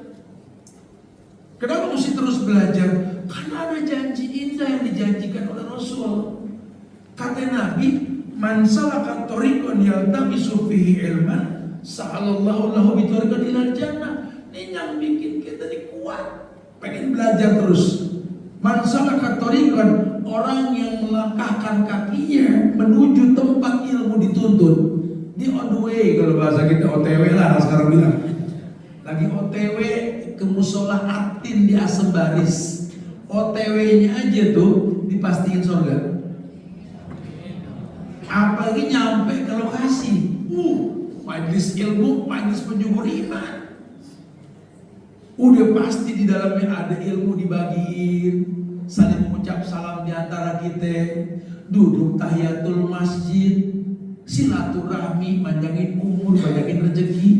Kenapa mesti terus belajar? Karena ada janji indah yang dijanjikan oleh Rasul. Kata Nabi, man salaka thariqan yaltamisu fihi ilman, sa'alallahu lahu bi thariqin ilal jannah. Ini yang bikin kita kuat, pengen belajar terus. Man salaka thariqan, orang yang melangkahkan kakinya menuju tempat ilmu dituntut. Di on the way, kalau bahasa kita OTW lah sekarang bilang. Lagi OTW ke musola Atin di Asem Baris. OTW-nya aja tuh dipastiin surga. Apalagi nyampe ke lokasi. Majelis ilmu, majelis penyubur iman. Udah pasti di dalamnya ada ilmu dibagiin, saling mengucap salam di antara kita, duduk tahiyatul masjid, silaturahmi, panjangin umur, banyakin rezeki.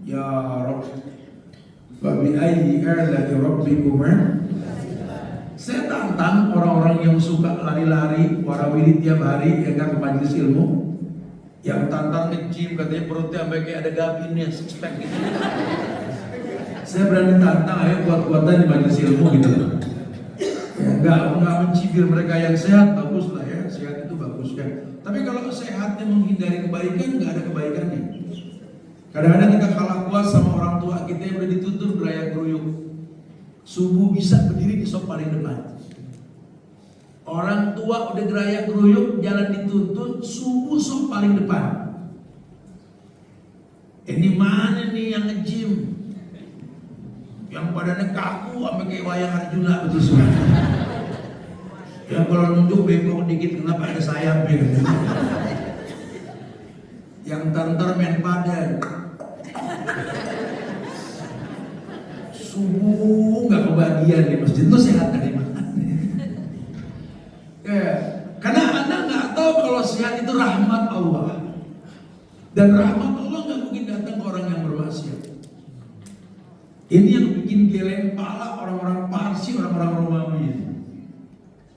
Ya Rabb, Fabi ayyi ala'i rabbikum. Saya tantang orang-orang yang suka lari-lari, warawiri tiap hari, yang ke majelis ilmu, yang tantang nge-gym, katanya perutnya sampai kayak ada gabinnya, six pack gitu. Saya berani tantang, ayo kuat-kuatan di majelis ilmu gitu. Ya. nggak mencibir mereka yang sehat, bagus lah ya, sehat itu bagus kan. Tapi kalau sehatnya menghindari kebaikan, nggak ada kebaikannya. Kadang-kadang kita kalah kuat sama orang tua kita yang udah dituntun beraya geruyuk. Subuh bisa berdiri di sop paling depan. Orang tua udah geraya geruyuk, jalan dituntun, subuh sop paling depan. Ini mana nih yang nge-gym? Yang badannya kaku sampai kayak wayang Arjuna betul semua. Yang kalau nunjuk bengkok dikit kenapa ada sayapnya? Yang ntar main padel. Subuh nggak kebagian di masjid, itu sehat dari mana? Karena Anda nggak tahu kalau sehat itu rahmat Allah. Dan rahmat Allah nggak mungkin datang ke orang yang bermaksiat. Ini yang bikin geleng pala orang-orang Parsi, orang-orang Romawi.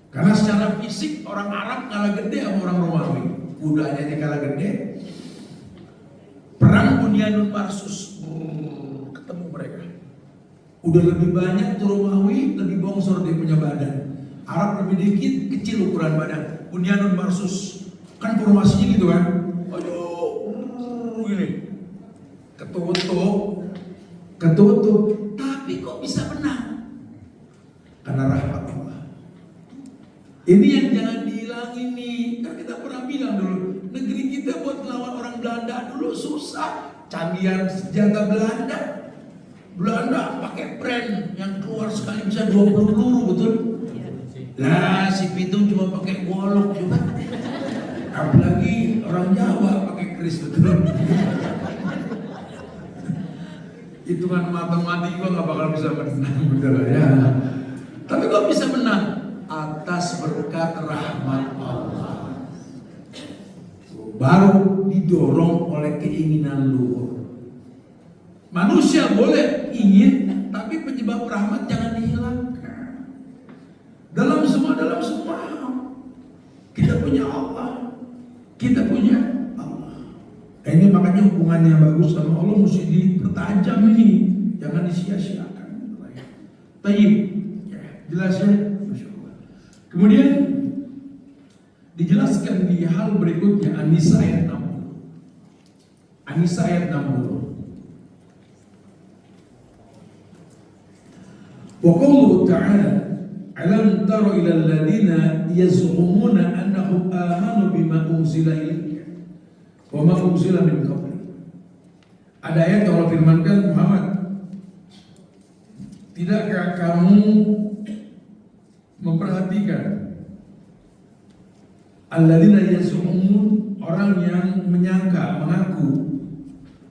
Karena secara fisik orang Arab kalah gede sama orang Romawi. Kudanya aja kalah gede. Perang Bunyanun Marsus, ketemu mereka. Udah lebih banyak tuh Romawi, lebih bongsor dia punya badan. Arab lebih dikit, kecil ukuran badan. Bunyanun Marsus, kan formasinya gitu kan. Aduh, gini, ketutup, tapi kok bisa menang? Karena rahmat Allah. Ini yang jangan dihilangin nih. Kan kita pernah bilang dulu, negeri kita buat melawan orang Belanda dulu susah. Candian senjata Belanda pakai brand yang keluar sekali bisa 20 peluru, betul? Lah si Pitung cuma pakai golok juga. Apalagi orang Jawa pakai keris, betul? Hitungan matematik gua nggak bakal bisa menang, betul ya. Tapi kok bisa menang? Atas berkat rahmat Allah. Baru didorong oleh keinginan luhur. Manusia boleh ingin, tapi penyebab rahmat jangan dihilangkan. Dalam semua kita punya Allah. Kita punya Allah. Ini makanya hubungannya yang bagus sama Allah mesti dipertajam ini, jangan disia-siakan. Tayyib, jelas ya? Masya Allah. Kemudian dijelaskan di hal berikutnya, An-Nisa ayat 60. An-Nisa ayat 60. Wa qawluhu ta'ala, alam tara ila alladhina yaz'umuna annahum amanu bima unzila ilaika wa ma unzila min qablik. Ada ayat Allah firmankan, Muhammad, tidakkah kamu memperhatikan alladzina yaz'umun, orang yang menyangka, mengaku,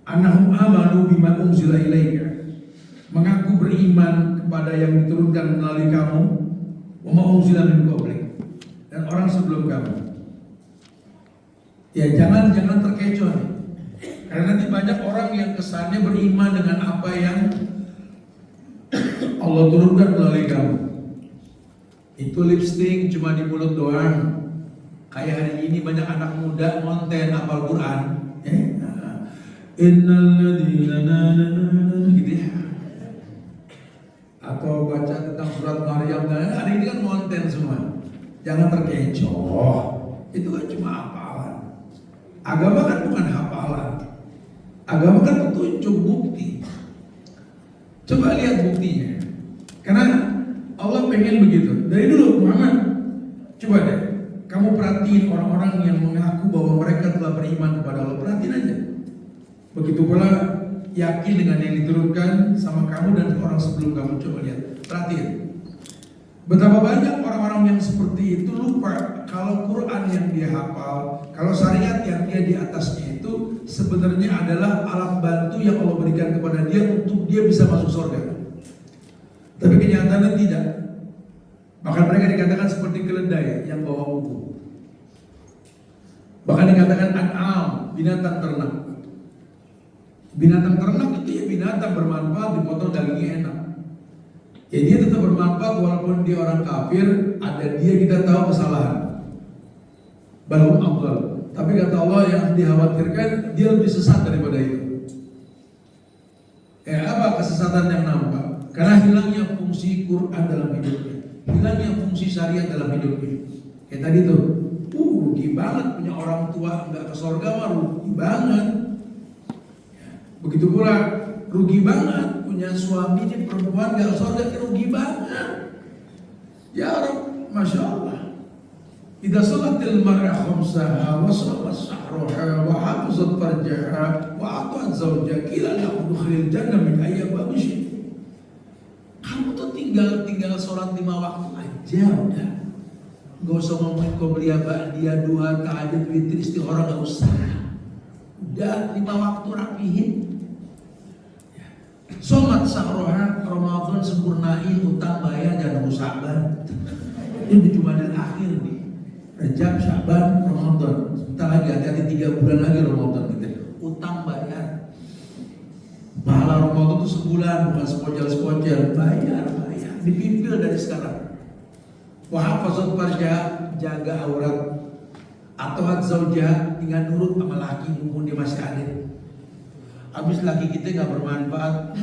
annahum amanu bima unzila ilaika, mengaku beriman kepada yang diturunkan melalui kamu, wa ma unzila min qablik, dan orang sebelum kamu. Ya jangan terkecoh nih. Karena nanti banyak orang yang kesannya beriman dengan apa yang Allah turunkan melalui kamu. Itu lipstick cuma di mulut doang. Kayak hari ini banyak anak muda konten hafal Quran, innalladzina gitu ya. Atau baca tentang surat Maryam, hari ini kan konten semua. Jangan terkecoh. Itu kan cuma hafalan. Agama kan bukan hafalan. Agama kan petunjuk, bukti. Coba lihat buktinya. Karena Allah pengen begitu. Dari dulu Muhammad, coba deh, kamu perhatiin orang-orang yang mengaku bahwa mereka telah beriman kepada Allah. Perhatiin aja. Begitu pula yakin dengan yang diturunkan sama kamu dan orang sebelum kamu. Coba lihat, perhatiin. Betapa banyak orang-orang yang seperti itu lupa kalau Quran yang dia hafal, kalau syariat yang dia di atasnya itu sebenarnya adalah alat bantu yang Allah berikan kepada dia untuk dia bisa masuk surga. Tapi kenyataannya tidak. Bahkan mereka dikatakan seperti keledai yang bawa buku. Bahkan dikatakan an'am, binatang ternak. Binatang ternak itu ya binatang bermanfaat, dipotong dagingnya enak. Ya dia tetap bermanfaat walaupun dia orang kafir, ada dia kita tahu kesalahan. Balhum afdal. Tapi kata Allah yang dikhawatirkan dia lebih sesat daripada itu. Apa kesesatan yang nampak? Karena hilangnya fungsi Quran dalam hidupnya. hilangnya fungsi syariat dalam hidupnya. Kayak tadi tuh, rugi banget punya orang tua nggak ke surga mah rugi banget. Begitu pula rugi banget punya suami ini perempuan nggak ke surga, rugi banget. Ya Rabb, masya Allah. Idza salatil mar'a khamsaha wa shamat shahraha wa hafizat farjaha wa ata'at zawjaha qila lahu dukhulil jannah min ayyi babin. Kamu tuh tinggal sholat 5 waktu aja udah. Gak usah ngomongin qobliyah ba'diyah, duha, tahajud, witir, istikharah, gak usah. Udah 5 waktu rapihin. Sholat sahroha, Ramadan sempurnain, utang bayar, jangan nunggu sabar. Ini Jumadil akhir nih. Rajab, Syaban, Ramadan. Sebentar lagi, hati-hati 3 bulan lagi Ramadan gitu. Utang bayar. Pahala Ramadan itu sebulan, bukan sepojel-sepojel. Bayar. Dipimpin dari sekarang. Wahafazat farja, jaga aurat. Atauhat zaujah, tinggal nurut sama laki mumpung dia masih ada. Habis laki kita gak bermanfaat.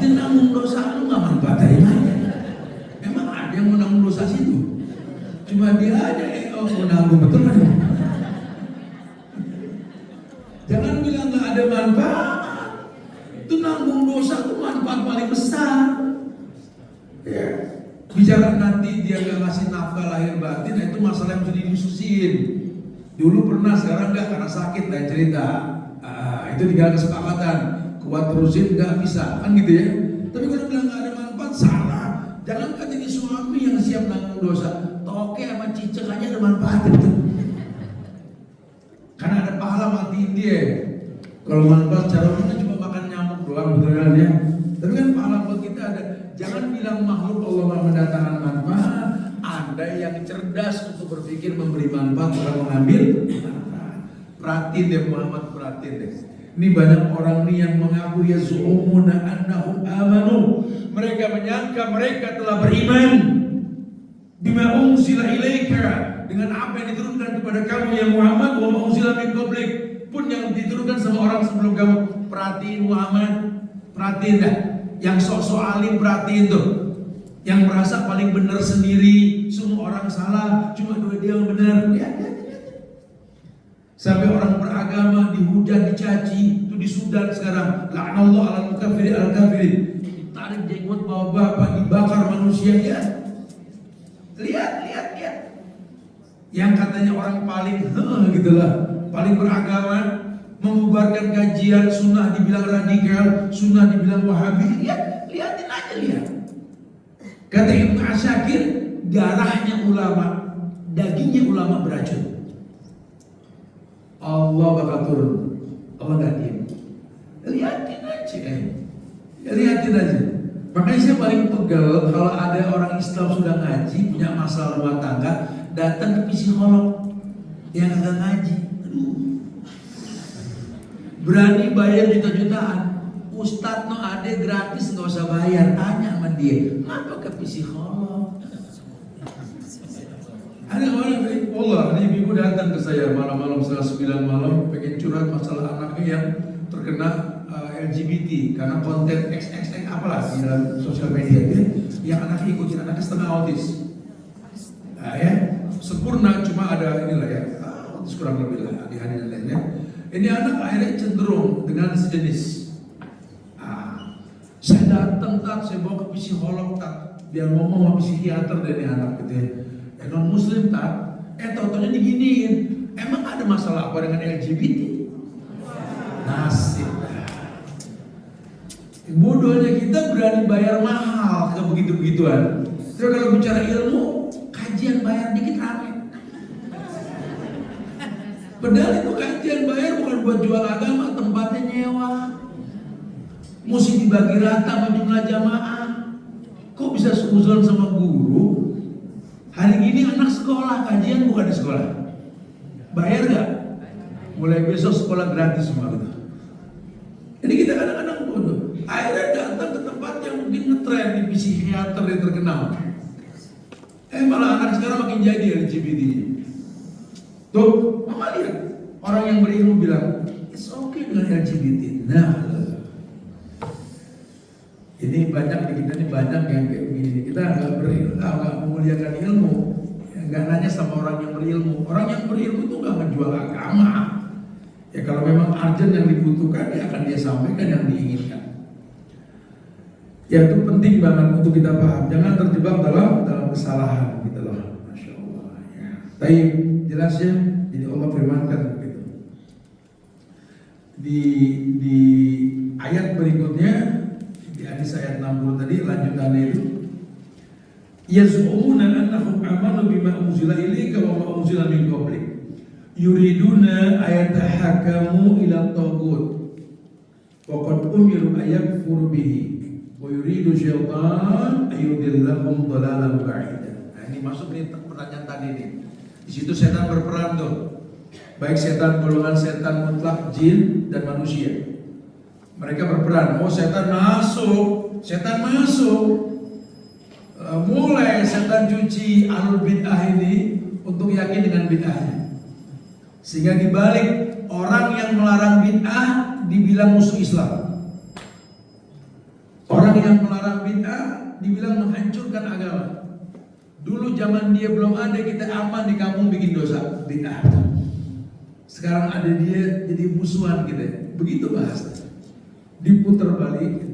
Dia nanggung dosa lu gak manfaat dari mana? Emang ada yang mau nanggung dosa situ? Cuma dia aja mau nanggung, betul kan? Jangan bilang gak ada manfaat. Itu nanggung dosa itu manfaat paling besar. Ya. Bicara nanti dia gak ngasih nafkah lahir batin, itu masalah yang sudah disusin. Dulu pernah, sekarang enggak karena sakit lain cerita. Itu tinggal kesepakatan. Kuat terusin nggak bisa, kan gitu ya. Tapi kalau bilang nggak ada manfaat, salah. Jangan kan ini suami yang siap nanggung dosa. Toke sama cicak aja ada manfaat itu. Karena ada pahala matiin dia. Kalau manfaat cara kita cuma makan nyamuk doang betul ya. Tapi kan pahala buat kita ada. Jangan bilang makhluk Allah mendatangkan manfaat. Ada yang cerdas untuk berpikir memberi manfaat, bukan mengambil manfaat. Perhatiin deh Muhammad, perhatiin deh. Ini banyak orang nih yang mengaku ya zu'umuna annahum amanu. Mereka menyangka mereka telah beriman. Bima unzila ilaika, dengan apa yang diturunkan kepada kamu ya Muhammad, wa unzila min qablik, pun yang diturunkan sama orang sebelum kamu. Perhatiin Muhammad, perhatiin dah. Yang sok-sok alim perhatiin tuh. Yang merasa paling benar sendiri, semua orang salah, cuma dia yang benar. Lihat. Sampai orang beragama dihujat, dicaci, itu di Sudan sekarang. La'nallahu 'alal mukafirin al-kafirin. Ditarik jenggot bapak-bapak, dibakar manusia ya. Lihat. Yang katanya orang paling gitulah, paling beragama, mengubarkan kajian sunnah dibilang radikal, sunnah dibilang wahabi. Lihatin aja lihat. Kata Ibnu Asyakir, darahnya ulama, dagingnya ulama beracun. Allah bakal turun. Allah gak diem. Lihatin aja. Makanya saya paling pegel kalau ada orang Islam sudah ngaji, punya masalah rumah tangga, datang ke psikolog yang gak ngaji. Berani bayar juta-jutaan. Ustadz no ada gratis, gak usah bayar. Tanya sama dia, kenapa ke psikolog? Ada orang dari Allah, ini ibu datang ke saya malam-malam setengah 9 malam, pengen curhat masalah anaknya yang terkena LGBT karena konten XXX apalah di dalam sosial media itu, yang anaknya ikutin, anaknya setengah autis. Nah, ya, sempurna cuma ada inilah ya, autis kurang lebih lah, ADHD dan lainnya. Ini anak akhirnya cenderung dengan sejenis. Saya datang saya bawa ke psikolog biar ngomong sama psikiater dari anak gitu ya. Non muslim tau-taunya diginiin. Emang ada masalah apa dengan LGBT? Nasib. Bodohnya kita berani bayar mahal ke begitu-begituan. Terus kalau bicara ilmu, kajian bayar dikit rame. Padahal itu kajian bayar bukan buat jual agama, tempatnya nyewa. Mesti dibagi rata sama jumlah jamaah. Kok bisa seuzon sama guru? Hari ini anak sekolah, kajian bukan di sekolah. Bayar gak? Mulai besok sekolah gratis semua gitu. Jadi kita kadang-kadang bodoh. Akhirnya datang ke tempat yang mungkin ngetren di psikiater yang terkenal. Malah anak sekarang makin jadi LGBT. Tuh, mama lihat. Orang yang berilmu bilang, it's okay dengan LGBT. Nah, Ini banyak di kita ini banyak yang kayak begini. Kita nggak memuliakan ilmu, nggak nanya sama orang yang berilmu. Orang yang berilmu tuh nggak menjual agama. Ya kalau memang urgent yang dibutuhkan, ya akan dia sampaikan yang diinginkan. Ya itu penting banget untuk kita paham. Jangan terjebak dalam kesalahan gitu loh. Masya Allah. Ya. Tapi jelas ya. Jadi Allah firmankan begitu. Di ayat berikutnya, di hadis ayat 60 tadi lanjutannya itu, yaz'umuna annahum amanu bima unzila ilaika wa ma unzila min qablik. Yuriduna ayatahakamu ila taghut. Wa qad umiru ayakfuru bihi. Wa yuridu syaitan ayudillahum dhalalan ba'ida. Nah, ini masuk nih pertanyaan tadi nih. Di situ setan berperan tuh. Baik setan golongan setan mutlak jin dan manusia. Mereka berperan. Oh, setan masuk. Mulai setan cuci alul bid'ah ini untuk yakin dengan bid'ahnya. Sehingga dibalik orang yang melarang bid'ah dibilang musuh Islam. Orang yang melarang bid'ah dibilang menghancurkan agama. Dulu zaman dia belum ada, kita aman di kampung bikin dosa bid'ah. Sekarang ada dia jadi musuhan kita. Begitu bahasa. Diputar balik.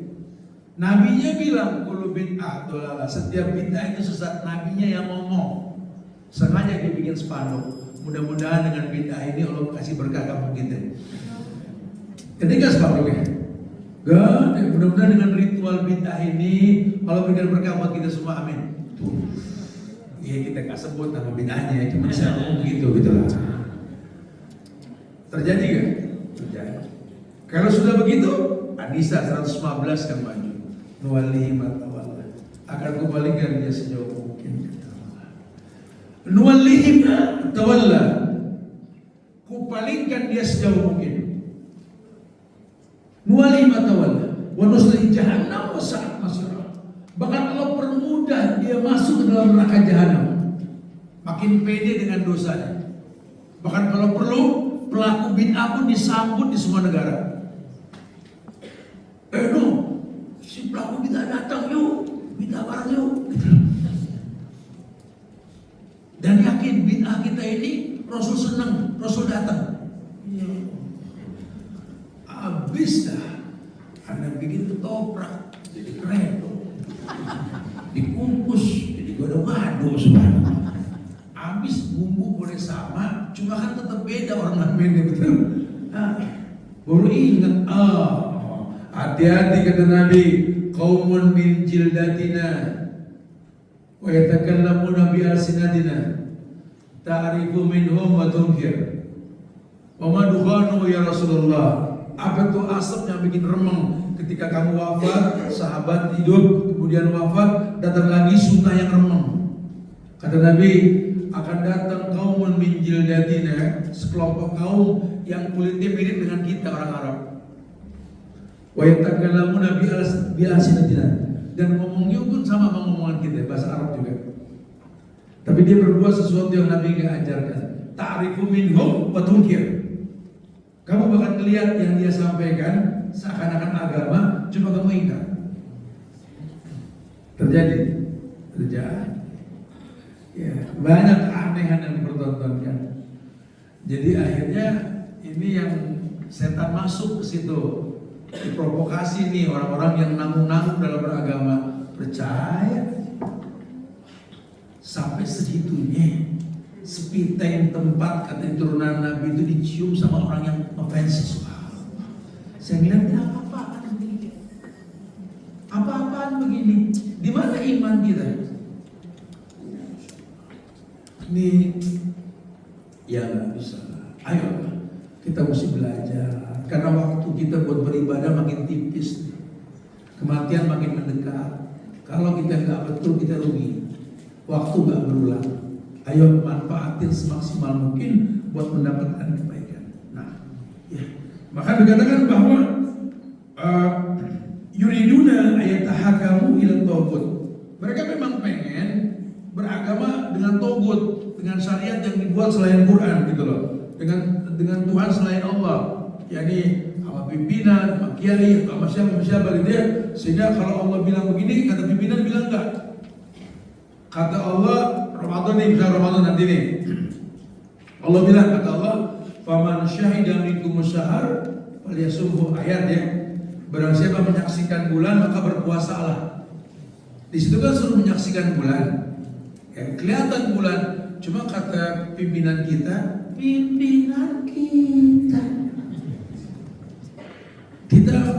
Nabinya bilang kalau bid'ah dolalah, setiap bid'ah itu sesat. Nabinya yang ngomong. Sengaja dia bikin spanduk. Mudah-mudahan dengan bid'ah ini Allah kasih berkah kampung kita. Ketika spanduknya, mudah-mudahan dengan ritual bid'ah ini Allah berikan berkah buat kita semua, amin. Tuh, ya kita nggak sebut nama bid'ahnya, cuma saya ngomong gitulah. Terjadi kan? Terjadi. Kalau sudah begitu, An-Nisa 115 kan maju. Nuwallihi ma tawalla. Akan kembalikan dia sejauh mungkin. Nuwallihi ma tawalla. Kupalingkan dia sejauh mungkin. Nuwallihi ma tawalla. Wa nuslihi jahannam wa sa'at masirah. Bahkan Allah permudah dia masuk ke dalam neraka jahanam. Makin pede dengan dosanya. Bahkan kalau perlu pelaku bid'ah pun disambut di semua negara. Si pelaku bid'ah datang yuk, bid'ah bareng yuk. Dan yakin bid'ah kita ini Rasul senang, Rasul datang. Habis dah, Anda bikin ketoprak, jadi keren. Dikukus, jadi gado-gado subhanallah. Habis bumbu boleh sama, cuma kan tetap beda orang namanya betul. Baru ingat, hati-hati kata Nabi, qaumun min jildatina wa yatakallamuna bi alsinatina ta'rifu minhum wa tunkir. Wa ma dukhanu ya Rasulullah. Apa tuh asap yang bikin remeng ketika kamu wafat, sahabat hidup, kemudian wafat, datang lagi sunnah yang remeng. Kata Nabi, akan datang qaumun min jildatina, sekelompok kaum yang kulitnya mirip dengan kita orang Arab. Wa yatakallamuna bi alsinatina, dan ngomongnya pun sama ngomongan kita, bahasa Arab juga. Tapi dia berbuat sesuatu yang Nabi enggak ajarkan. Ta'rifu minhum wa tunkir. Kamu bakal melihat yang dia sampaikan seakan-akan agama, cuma kamu ingkar. Terjadi. Ya, banyak keanehan yang dipertontonkan. Jadi akhirnya ini yang setan masuk ke situ. Diprovokasi nih orang-orang yang nanggung-nanggung dalam beragama, percaya sampai segitunya. Sepiteng tempat kata turunan Nabi itu dicium sama orang yang offensive. Saya bilang apa-apaan begini? Apa-apaan begini? Di mana iman kita? Ini ya nggak bisa. Ayo kita mesti belajar. Karena waktu kita buat beribadah makin tipis, kematian makin mendekat. Kalau kita nggak betul, kita rugi. Waktu nggak berulang. Ayo manfaatin semaksimal mungkin buat mendapatkan kebaikan. Nah, ya. Maka dikatakan bahwa yuriduna ayatahakamu ila taghut. Mereka memang pengen beragama dengan taghut, dengan syariat yang dibuat selain Quran gitu loh. Dengan Tuhan selain Allah. yakni sama pimpinan, sama kiai, sama siapa gitu ya. Sehingga kalau Allah bilang begini, kata pimpinan bilang enggak. Kata Allah, Ramadan nih, misalnya Ramadan nanti nih. Allah bilang, kata Allah, faman syahida minkum syahar falyasumhu, ayat ya. Barang siapa menyaksikan bulan maka berpuasalah. Di situ kan suruh menyaksikan bulan. Ya, kelihatan bulan. Cuma kata pimpinan kita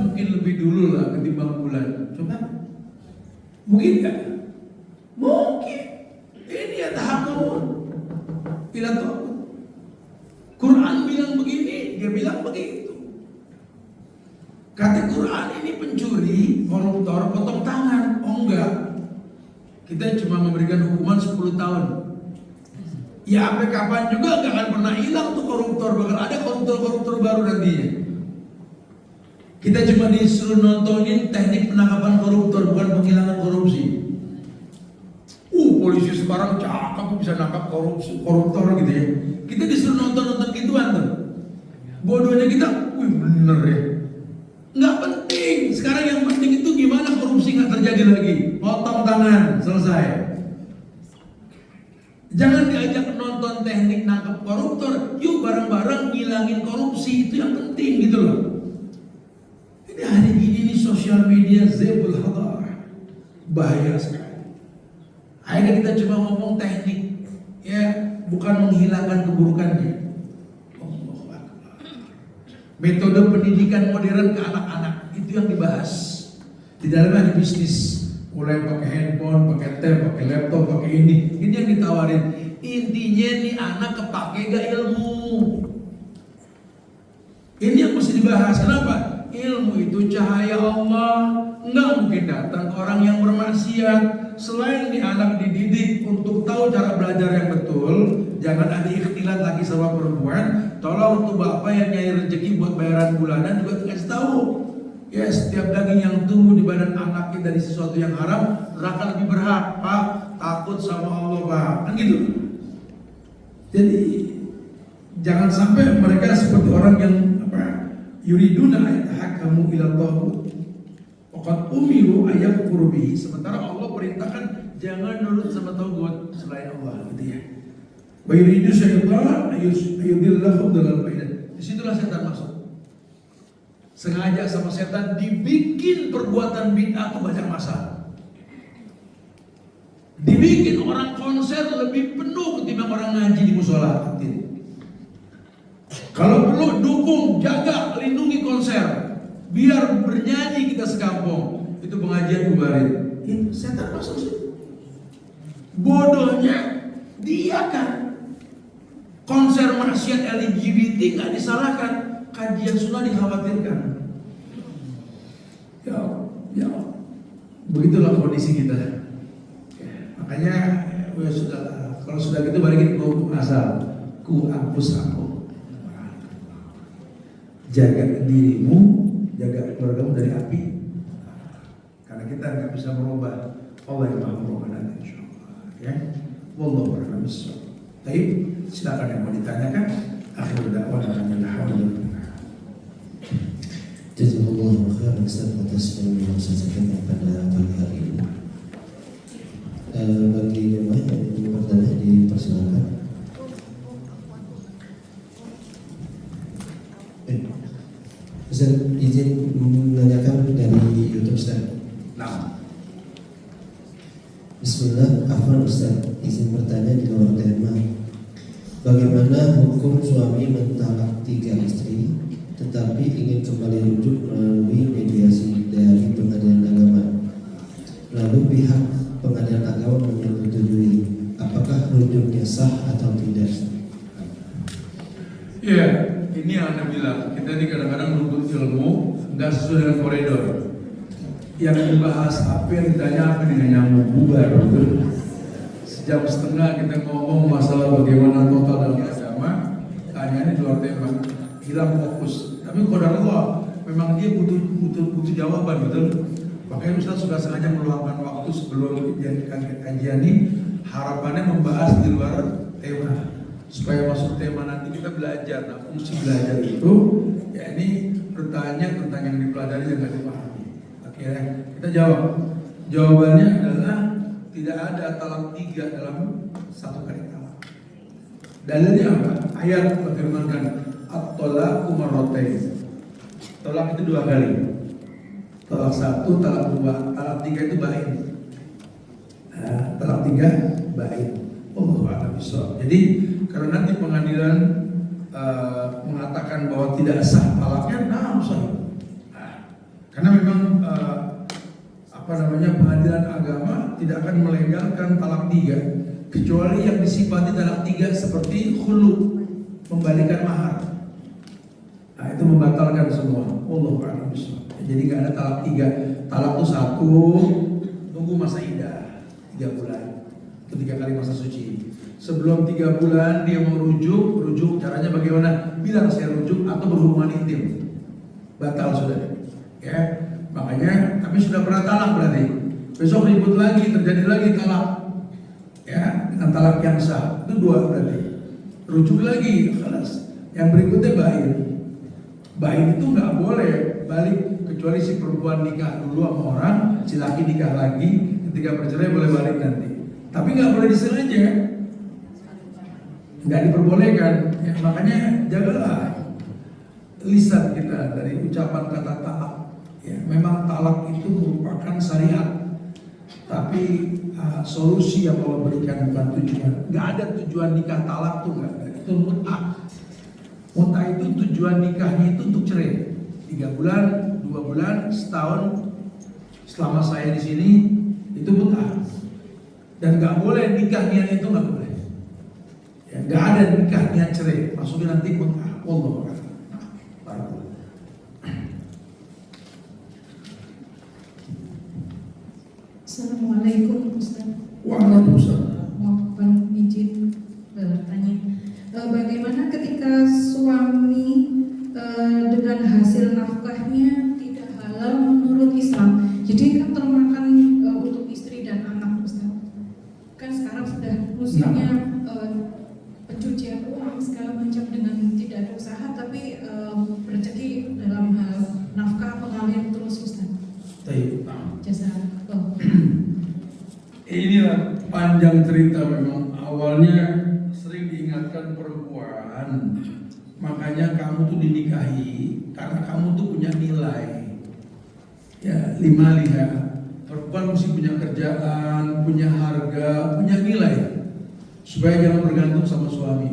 mungkin lebih dulu lah ketimbang bulan. Coba, mungkin nggak? Mungkin. Ini ada hakamun. Bilang tuh, Quran bilang begini, dia bilang begitu. Kata Quran ini pencuri, koruptor, potong tangan. Oh enggak. Kita cuma memberikan hukuman 10 tahun. Ya sampai kapan juga nggak akan pernah hilang tuh koruptor. Bahkan ada koruptor baru nantinya. Kita cuma disuruh nontonin teknik penangkapan koruptor, bukan penghilangan korupsi. Polisi sekarang cakep bisa nangkap koruptor gitu ya. Kita disuruh nonton gituan tuh. Bodohnya kita, bener ya. Nggak penting. Sekarang yang penting itu gimana korupsi nggak terjadi lagi. Potong tangan, selesai. Jangan diajak nonton teknik nangkap koruptor. Yuk bareng-bareng ngilangin korupsi, itu yang penting gitu loh. Ini hari ini nih sosial media zebul hadar, bahaya sekali. Akhirnya kita cuma ngomong teknik, ya bukan menghilangkan keburukannya. Metode pendidikan modern ke anak-anak itu yang dibahas. Di dalamnya ada bisnis, mulai pakai handphone, pakai tab, pakai laptop, pakai ini yang ditawarin. Intinya nih anak kepake gak ilmu. Ini yang mesti dibahas. Kenapa? Ilmu itu cahaya Allah. Nggak mungkin datang ke orang yang bermaksiat. Selain nih anak dididik untuk tahu cara belajar yang betul, jangan ada ikhtilat lagi sama perempuan. Tolong tuh bapak yang nyari rezeki buat bayaran bulanan juga dikasih tahu. Ya setiap daging yang tumbuh di badan anaknya dari sesuatu yang haram, neraka lebih berhak. Pak, takut sama Allah pak, kan gitu. Jadi jangan sampai mereka seperti orang yang yuriduna ayatahakamu ila taghut. Waqad umiru ayakfuru bihi. Sementara Allah perintahkan jangan nurut sama taghut selain Allah gitu ya. Wa yuridu syaitan ayudillahu dalal bainan. Disitulah setan masuk. Sengaja sama setan dibikin perbuatan bid'ah itu banyak masalah. Dibikin orang konser lebih penuh ketimbang orang ngaji di musola. Kalau perlu dukung, jaga, lindungi konser. Biar bernyanyi kita sekampung. Itu pengajian bubarin. Setan masuk sih. Bodohnya dia kan konser maksiat LGBT nggak disalahkan, kajian sunnah dikhawatirkan. Ya, begitulah kondisi kita. Makanya ya sudah, kalau sudah gitu balikin ke hukum asal. Ku hapus aku. Jaga dirimu, jaga keluargamu dari api. Karena kita nggak bisa merubah, Allah yang maha merubah nanti insyaallah. Ya, wallahu a'lam bishawab. Baik, silakan yang mau ditanyakan. Akhirul da'wana alhamdulillah. Jazakallahu khairan Ustaz atas yang disampaikan pada pagi hari ini. Bagi jemaah yang ingin bertanya dipersilakan. Ustaz izin menanyakan dari YouTube Ustaz. Nah, Bismillah, afwan Ustaz, izin bertanya di luar tema. Bagaimana hukum suami mentalak 3 istri tetapi ingin kembali rujuk melalui mediasi dari pengadilan agama? Lalu pihak pengadilan agama menyetujui, apakah rujuknya sah atau tidak? iya, ini yang Anda bilang. Kita ini kadang-kadang menuntut ilmu nggak sesuai dengan koridor. Yang dibahas apa, yang ditanya apa, dengan nyambung bubar, betul. Sejam setengah kita ngomong masalah bagaimana total dalam agama, tanyanya di luar tema, hilang fokus. Tapi qadar Allah, memang dia butuh jawaban, betul. Makanya Ustaz sudah sengaja meluangkan waktu sebelum kajian ini, harapannya membahas di luar tema supaya masuk tema nanti kita belajar. Nah, fungsi belajar itu Ya ini bertanya tentang yang dipelajari dan nggak dipahami. Akhirnya kita jawab. Jawabannya adalah tidak ada talak 3 dalam satu kali talak. Dalilnya apa? Ayat berfirmankan at-talaqu marratain. Talak itu 2 kali. Talak 1, talak 2, talak 3 itu bain. Talak 3 bain. Allahu a'lam bishawab. Jadi kalau nanti pengadilan mengatakan bahwa tidak sah talaknya, sah. Karena memang pengadilan agama tidak akan melegalkan talak 3 kecuali yang disifati talak 3 seperti khulu, membalikan mahar. Itu membatalkan semua. Allahu a'lam bishawab. Jadi nggak ada talak 3. Talak itu 1, tunggu masa iddah 3 bulan, 3 kali masa suci. Sebelum 3 bulan dia mau rujuk caranya bagaimana? Bilang saya rujuk atau berhubungan intim, batal sudah. Ya, makanya tapi sudah pernah talak berarti. Besok ribut lagi, terjadi lagi talak. Ya, dengan talak yang sah itu 2 berarti. Rujuk lagi, kelas. Yang berikutnya bain. Bain itu nggak boleh balik kecuali si perempuan nikah dulu sama orang, si laki nikah lagi, ketika bercerai boleh balik nanti. Tapi nggak boleh disengaja, nggak diperbolehkan. Ya, makanya jagalah lisan kita dari ucapan kata talak. Ya, memang talak itu merupakan syariat, tapi solusi yang Allah berikan bukan tujuan. Nggak ada tujuan nikah talak tuh nggak ada. Itu mut'ah. Mut'ah itu tujuan nikahnya itu untuk cerai 3 bulan, 2 bulan, setahun. Selama saya di sini itu mut'ah. Dan nggak boleh nikah niat itu nggak boleh. Ya, nggak ada nikah niat cerai. Maksudnya nanti mut'ah. Wallahu a'lam. Assalamualaikum Ustaz. Waalaikumsalam. Mohon izin bertanya. Bagaimana ketika suami dengan hasil nafkahnya tidak halal menurut Islam? Jadi kan termakan untuk istri dan anak, Ustaz. Kan sekarang sudah musimnya pencucian uang segala macam dengan tidak ada usaha tapi rezeki dalam hal nafkah mengalir terus, Ustaz. Baik. Jazakallah. Inilah panjang cerita memang. Awalnya sering diingatkan perempuan, makanya kamu tuh dinikahi karena kamu tuh punya nilai. Ya, 5 lihat. Perempuan mesti punya kerjaan, punya harga, punya nilai, supaya jangan bergantung sama suami.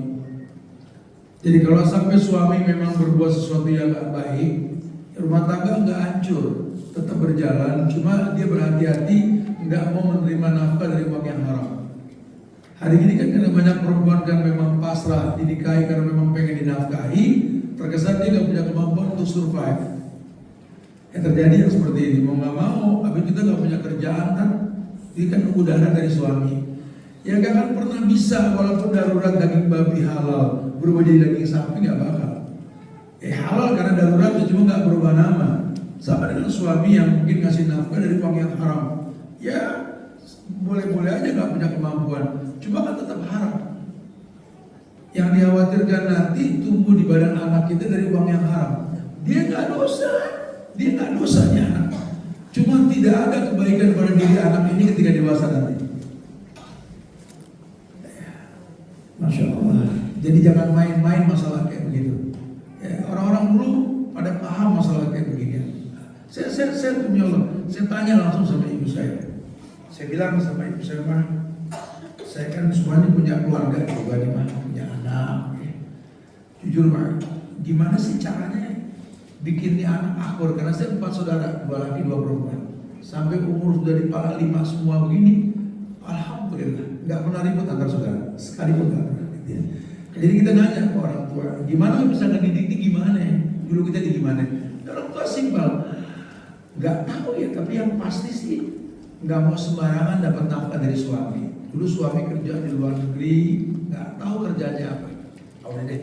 Jadi kalau sampai suami memang berbuat sesuatu yang gak baik, rumah tangga nggak hancur, tetap berjalan. Cuma dia berhati-hati, nggak mau menerima nafkah dari uang yang haram. Hari ini kan karena banyak perempuan kan memang pasrah dinikahi karena memang pengen dinafkahi, terkesan dia nggak punya kemampuan untuk survive. Yang terjadi yang seperti ini, mau nggak mau, tapi kita nggak punya kerjaan kan, ini kan nunggu dana dari suami. Ya nggak akan pernah bisa, walaupun darurat daging babi halal berubah jadi daging sapi nggak bakal. Halal karena darurat, cuma nggak berubah nama. Sama dengan suami yang mungkin ngasih nafkah dari uang yang haram. Ya boleh-boleh aja nggak punya kemampuan, cuma kan tetap haram. Yang dikhawatirkan nanti tumbuh di badan anak kita dari uang yang haram. Dia nggak dosa, dia nggak dosanya anak. Cuma tidak ada kebaikan pada diri anak ini ketika dewasa nanti. Masya Allah. Jadi jangan main-main masalah kayak begitu. Ya, orang-orang dulu pada paham masalah kayak begini. Saya demi Allah, saya tanya langsung sama ibu saya. Saya bilang sama ibu saya, mah, saya kan semuanya punya keluarga juga nih, mah, punya anak. Jujur mah, gimana sih caranya bikin nih anak akur? Karena saya 4 saudara, 2 laki 2 perempuan. Sampai umur sudah di kepala 5 semua begini, alhamdulillah, nggak pernah ribut antar saudara, sekalipun nggak pernah. Gitu ya. Jadi kita nanya ke orang tua, gimana bisa ngedidik ini gimana ya? Dulu kita di gimana? Orang tua simpel, nggak tahu ya, tapi yang pasti sih nggak mau sembarangan dapat nafkah dari suami. Dulu suami kerja di luar negeri, nggak tahu kerjanya apa. Udah deh,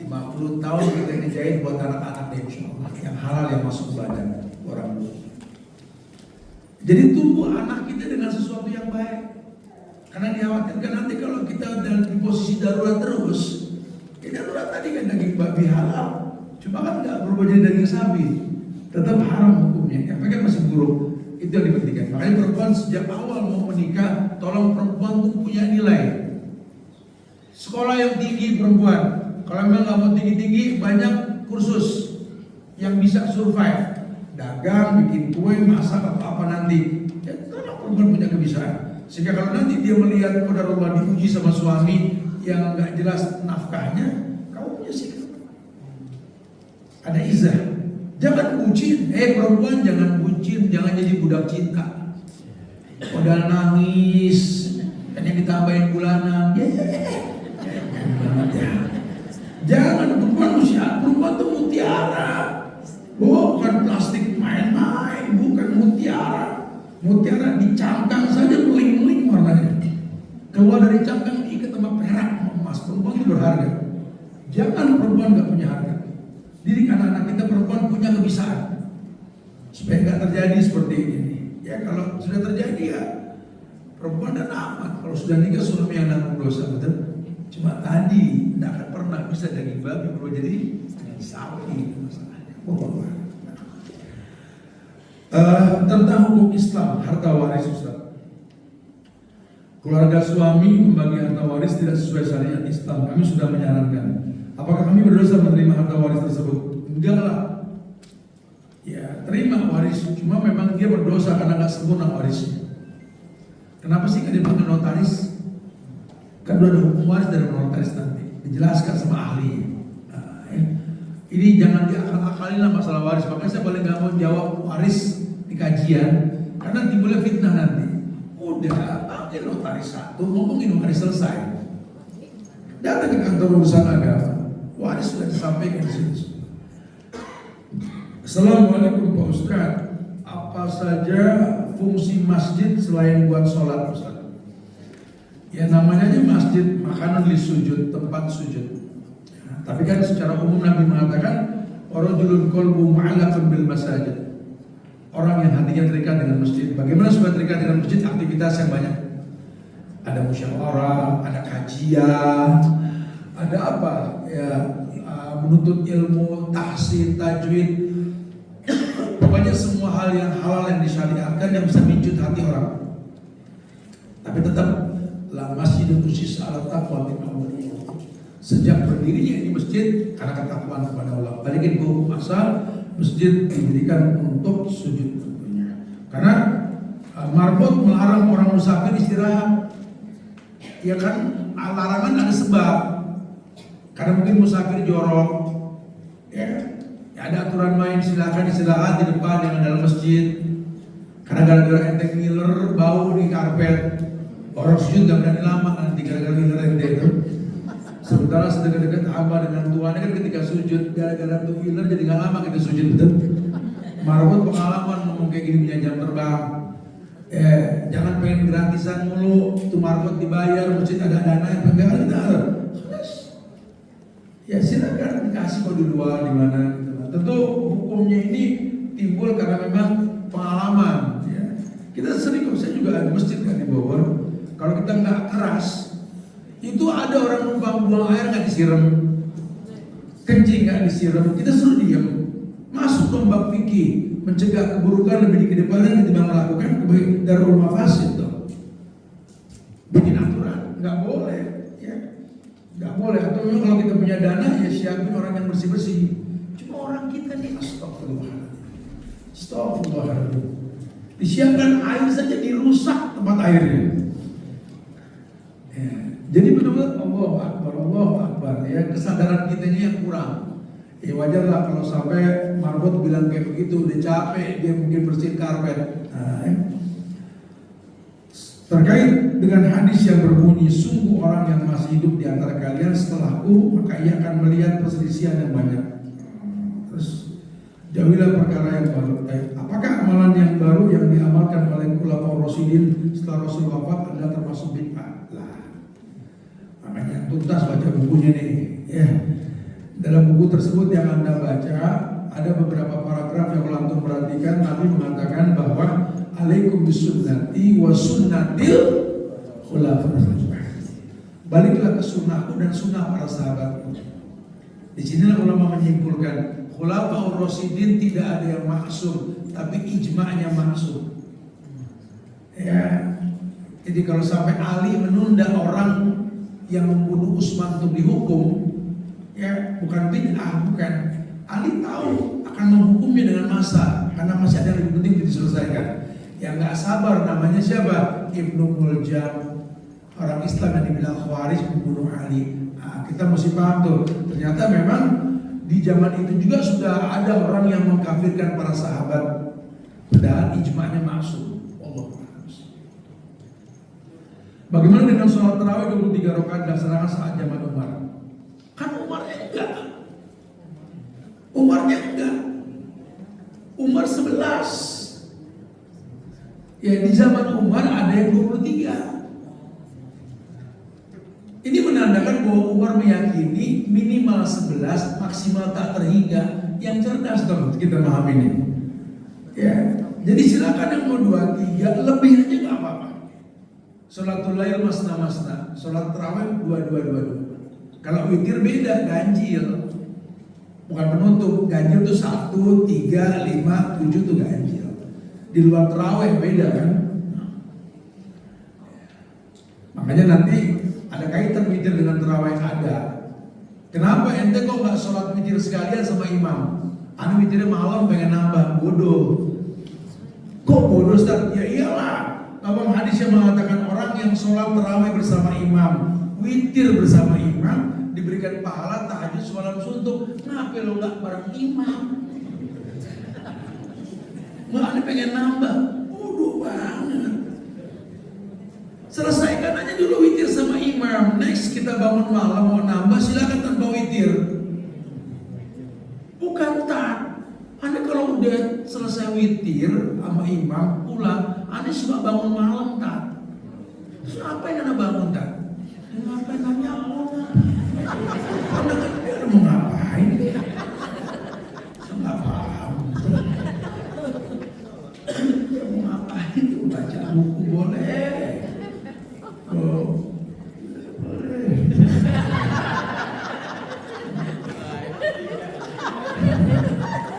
50 tahun kita dijahit buat anak-anak deh, insya Allah, yang halal yang masuk ke badan orang dulu. Jadi tumbuh anak kita dengan sesuatu yang baik. Karena dikhawatirkan nanti kalau kita dalam posisi darurat terus, ya darurat tadi kan daging babi halal, Cuma kan nggak berubah jadi daging sapi, tetap haram hukumnya. Efeknya masih buruk. Itu yang dipentingkan. Makanya perempuan sejak awal mau menikah, tolong perempuan tuh punya nilai. Sekolah yang tinggi perempuan. Kalau memang nggak mau tinggi-tinggi, banyak kursus yang bisa survive. Dagang, bikin kue, masak apa nanti. Ya, tolong perempuan punya kebiasaan. Sehingga kalau nanti dia melihat qadarullah diuji sama suami yang nggak jelas nafkahnya, kamu punya sikap. Ada izah. Jangan bucin. Perempuan jangan bucin, jangan jadi budak cinta. Udah nangis, kan yang ditambahin bulanan. Jangan, perempuan usia, perempuan itu mutiara. Bukan plastik main-main, bukan mutiara. Mutiara dicangkang saja beling-beling warnanya. Keluar dari cangkang diikat sama perak emas. Perempuan itu berharga. Jangan perempuan nggak punya harga. Didik anak-anak kita perempuan punya kebiasaan supaya nggak terjadi seperti ini. Ya kalau sudah terjadi ya perempuan dan aman. Kalau sudah nikah suami yang nanggung dosa, betul. Cuma tadi tidak akan pernah bisa daging babi kalau jadi daging sapi masalahnya. Tentang hukum Islam harta waris, Ustaz. Keluarga suami membagi harta waris tidak sesuai syariat Islam. Kami sudah menyarankan. Apakah kami berdosa menerima harta waris tersebut? Enggak lah. Ya, terima waris. Cuma memang dia berdosa karena nggak sempurna warisnya. Kenapa sih nggak dipanggil notaris? Kan udah ada hukum waris dari notaris nanti. Dijelaskan sama ahli. Ini jangan diakal-akalin lah masalah waris. Makanya saya paling nggak mau jawab waris di kajian karena timbulnya fitnah nanti. Udah panggil notaris satu, ngomongin waris selesai. Datang ke kantor urusan agama. Waris sudah disampaikan di sini. Assalamualaikum Pak Ustaz. Apa saja fungsi masjid selain buat sholat, Ustaz? Ya namanya aja masjid, makanan li sujud, tempat sujud. Tapi kan secara umum Nabi mengatakan rajulun qalbu mu'allaqun bil masajid. Orang yang hatinya terikat dengan masjid. Bagaimana supaya terikat dengan masjid? Aktivitas yang banyak. Ada musyawarah, ada kajian, ada apa? Ya, menuntut ilmu, tahsin, tajwid. Pokoknya semua hal yang halal yang disyariatkan yang bisa menjut hati orang. Tapi tetap la masjidun ussisa 'ala taqwa min awwal. Sejak berdirinya ini masjid karena ketakwaan kepada Allah. Balikin ke hukum asal, masjid didirikan untuk sujud tentunya. Karena marbot melarang orang musafir istirahat. Ya kan larangan ada sebab. Karena mungkin musafir jorok. Ya ada aturan main, silakan istirahat di depan yang dalam masjid. Karena gara-gara ente ngiler bau di karpet. Orang sujud gak berani lama nanti gara-gara ngiler ente itu. Sementara sedekat-dekat hamba dengan Tuhan kan ketika sujud gara-gara tuh ngiler jadi gak lama kita sujud, betul. Marbot pengalaman ngomong kayak gini punya jam terbang. Jangan pengen gratisan mulu, tuh marbot dibayar, masjid ada dana yang enggak ada. Ya silakan dikasih kok di luar di mana gitu. Tentu hukumnya ini timbul karena memang pengalaman. Ya. Kita sering, saya juga ada masjid kan di Bogor. Kalau kita nggak keras, itu ada orang numpang buang air nggak disiram, kencing nggak disiram, kita suruh diam. Masuk tombak fikih, mencegah keburukan lebih dikedepankan ketimbang melakukan kebaikan darul mafasid dong. Bikin aturan, nggak boleh. Nggak boleh, atau memang kalau kita punya dana ya siapin orang yang bersih-bersih. Cuma orang kita nih astagfirullahaladzim. Disiapkan air saja dirusak tempat airnya. Ya. Jadi benar-benar Allahu Akbar ya, kesadaran kita ini yang kurang. Ya wajar lah kalau sampai marbot bilang kayak begitu, udah capek dia mungkin bersihin karpet. Terkait dengan hadis yang berbunyi, sungguh orang yang masih hidup di antara kalian setelahku, maka ia akan melihat perselisihan yang banyak. Terus jauhilah perkara yang baru. Apakah amalan yang baru yang diamalkan oleh ulama Rasulin setelah Rasul wafat adalah termasuk bid'ah? Lah, makanya tuntas baca bukunya nih. Ya, dalam buku tersebut yang Anda baca ada beberapa paragraf yang langsung perhatikan. Nabi mengatakan bahwa alaikum bisunnati wa sunnatil khulafa'ir rasyidin. Baliklah ke sunnahku dan sunnah para sahabatku. Di sinilah ulama menyimpulkan Khulafaur Rasyidin tidak ada yang maksum, tapi ijma'nya maksum. Ya, jadi kalau sampai Ali menunda orang yang membunuh Utsman untuk dihukum, ya bukan bid'ah, bukan. Ali tahu akan menghukumnya dengan masa, karena masih ada yang lebih penting untuk diselesaikan. Yang nggak sabar namanya siapa? Ibnu Muljam, orang Islam yang dibilang Khawarij membunuh Ali. Nah, kita mesti paham tuh, ternyata memang di zaman itu juga sudah ada orang yang mengkafirkan para sahabat, padahal ijma'nya maksum. Allah. Bagaimana dengan sholat tarawih 23 rakaat dilaksanakan saat zaman Umar? Kan Umarnya enggak. Umar 11. Ya di zaman Umar ada yang 23. Ini menandakan bahwa Umar meyakini minimal 11, maksimal tak terhingga. Yang cerdas dong kita memahami ini. Ya, jadi silakan yang mau 23, lebih aja nggak apa-apa. Sholatul lail masna-masna, sholat tarawih 2-2. Kalau witir beda, ganjil. Bukan penutup, ganjil tuh 1, 3, 5, 7 tuh ganjil. Di luar tarawih beda kan. Makanya nanti ada kaitan witir dengan tarawih ada. Kenapa ente kok nggak sholat witir sekalian sama imam? Anu witirnya malam pengen nambah, bodoh. Kok bodoh Ustaz? Ya iyalah. Dalam hadis yang mengatakan orang yang sholat tarawih bersama imam, witir bersama imam, diberikan pahala tahajud semalam suntuk. Kenapa lo nggak bareng imam? Malah pengen nambah, bodoh banget. Selesaikan aja dulu witir sama imam. Next kita bangun malam mau nambah, silakan tanpa witir. Bukan tak. Anda kalau udah selesai witir sama imam pulang, Anda suka bangun malam tak? Terus ngapain Anda bangun tak? Ngapain nanya Allah? Anda kan dia mau ngapain? Nggak paham. Dia mau ngapain? Baca buku boleh. Oh.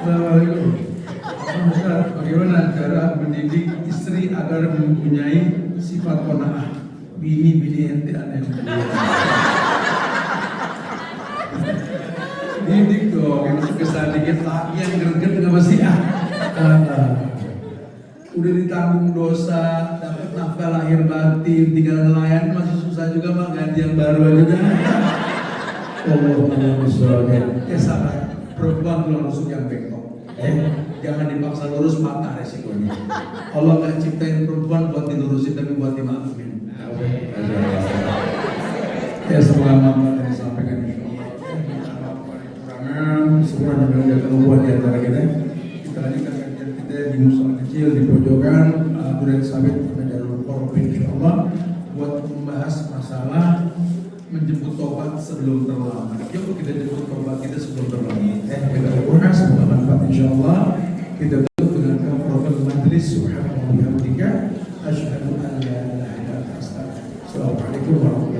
Assalamualaikum. Ustaz, bagaimana cara mendidik istri agar mempunyai sifat qanaah? Bini ente ada yang didik dong, yang kesal dikit lagi yang greget nggak pasti udah ditanggung dosa, dapat nafkah lahir batin, tinggal nelayan masih susah juga mah, ganti yang baru aja dah. Ya sabar. Perempuan tulang rusuk yang bengkok, jangan dipaksa lurus, patah resikonya. Allah gak ciptain perempuan buat dilurusin, tapi buat dimaafin. Ya semoga mampu yang disampaikan kekurangan, semoga ada kemampuan di antara kita. Kita lanjutkan kajian kita di musola kecil di pojokan Duren Sawit Darul Qur'an insyaallah buat membahas masalah menjemput tobat sebelum terlambat. Yuk kita jemput tobat kita sebelum terlambat. Kita berdoa semoga manfaat insyaallah. Kita tutup dengan kafaratul majlis. Subhanallahi wa bihamdihi asyhadu an la ilaha illa anta astaghfiruka wa atubu ilaik. Assalamualaikum warahmatullahi wabarakatuh.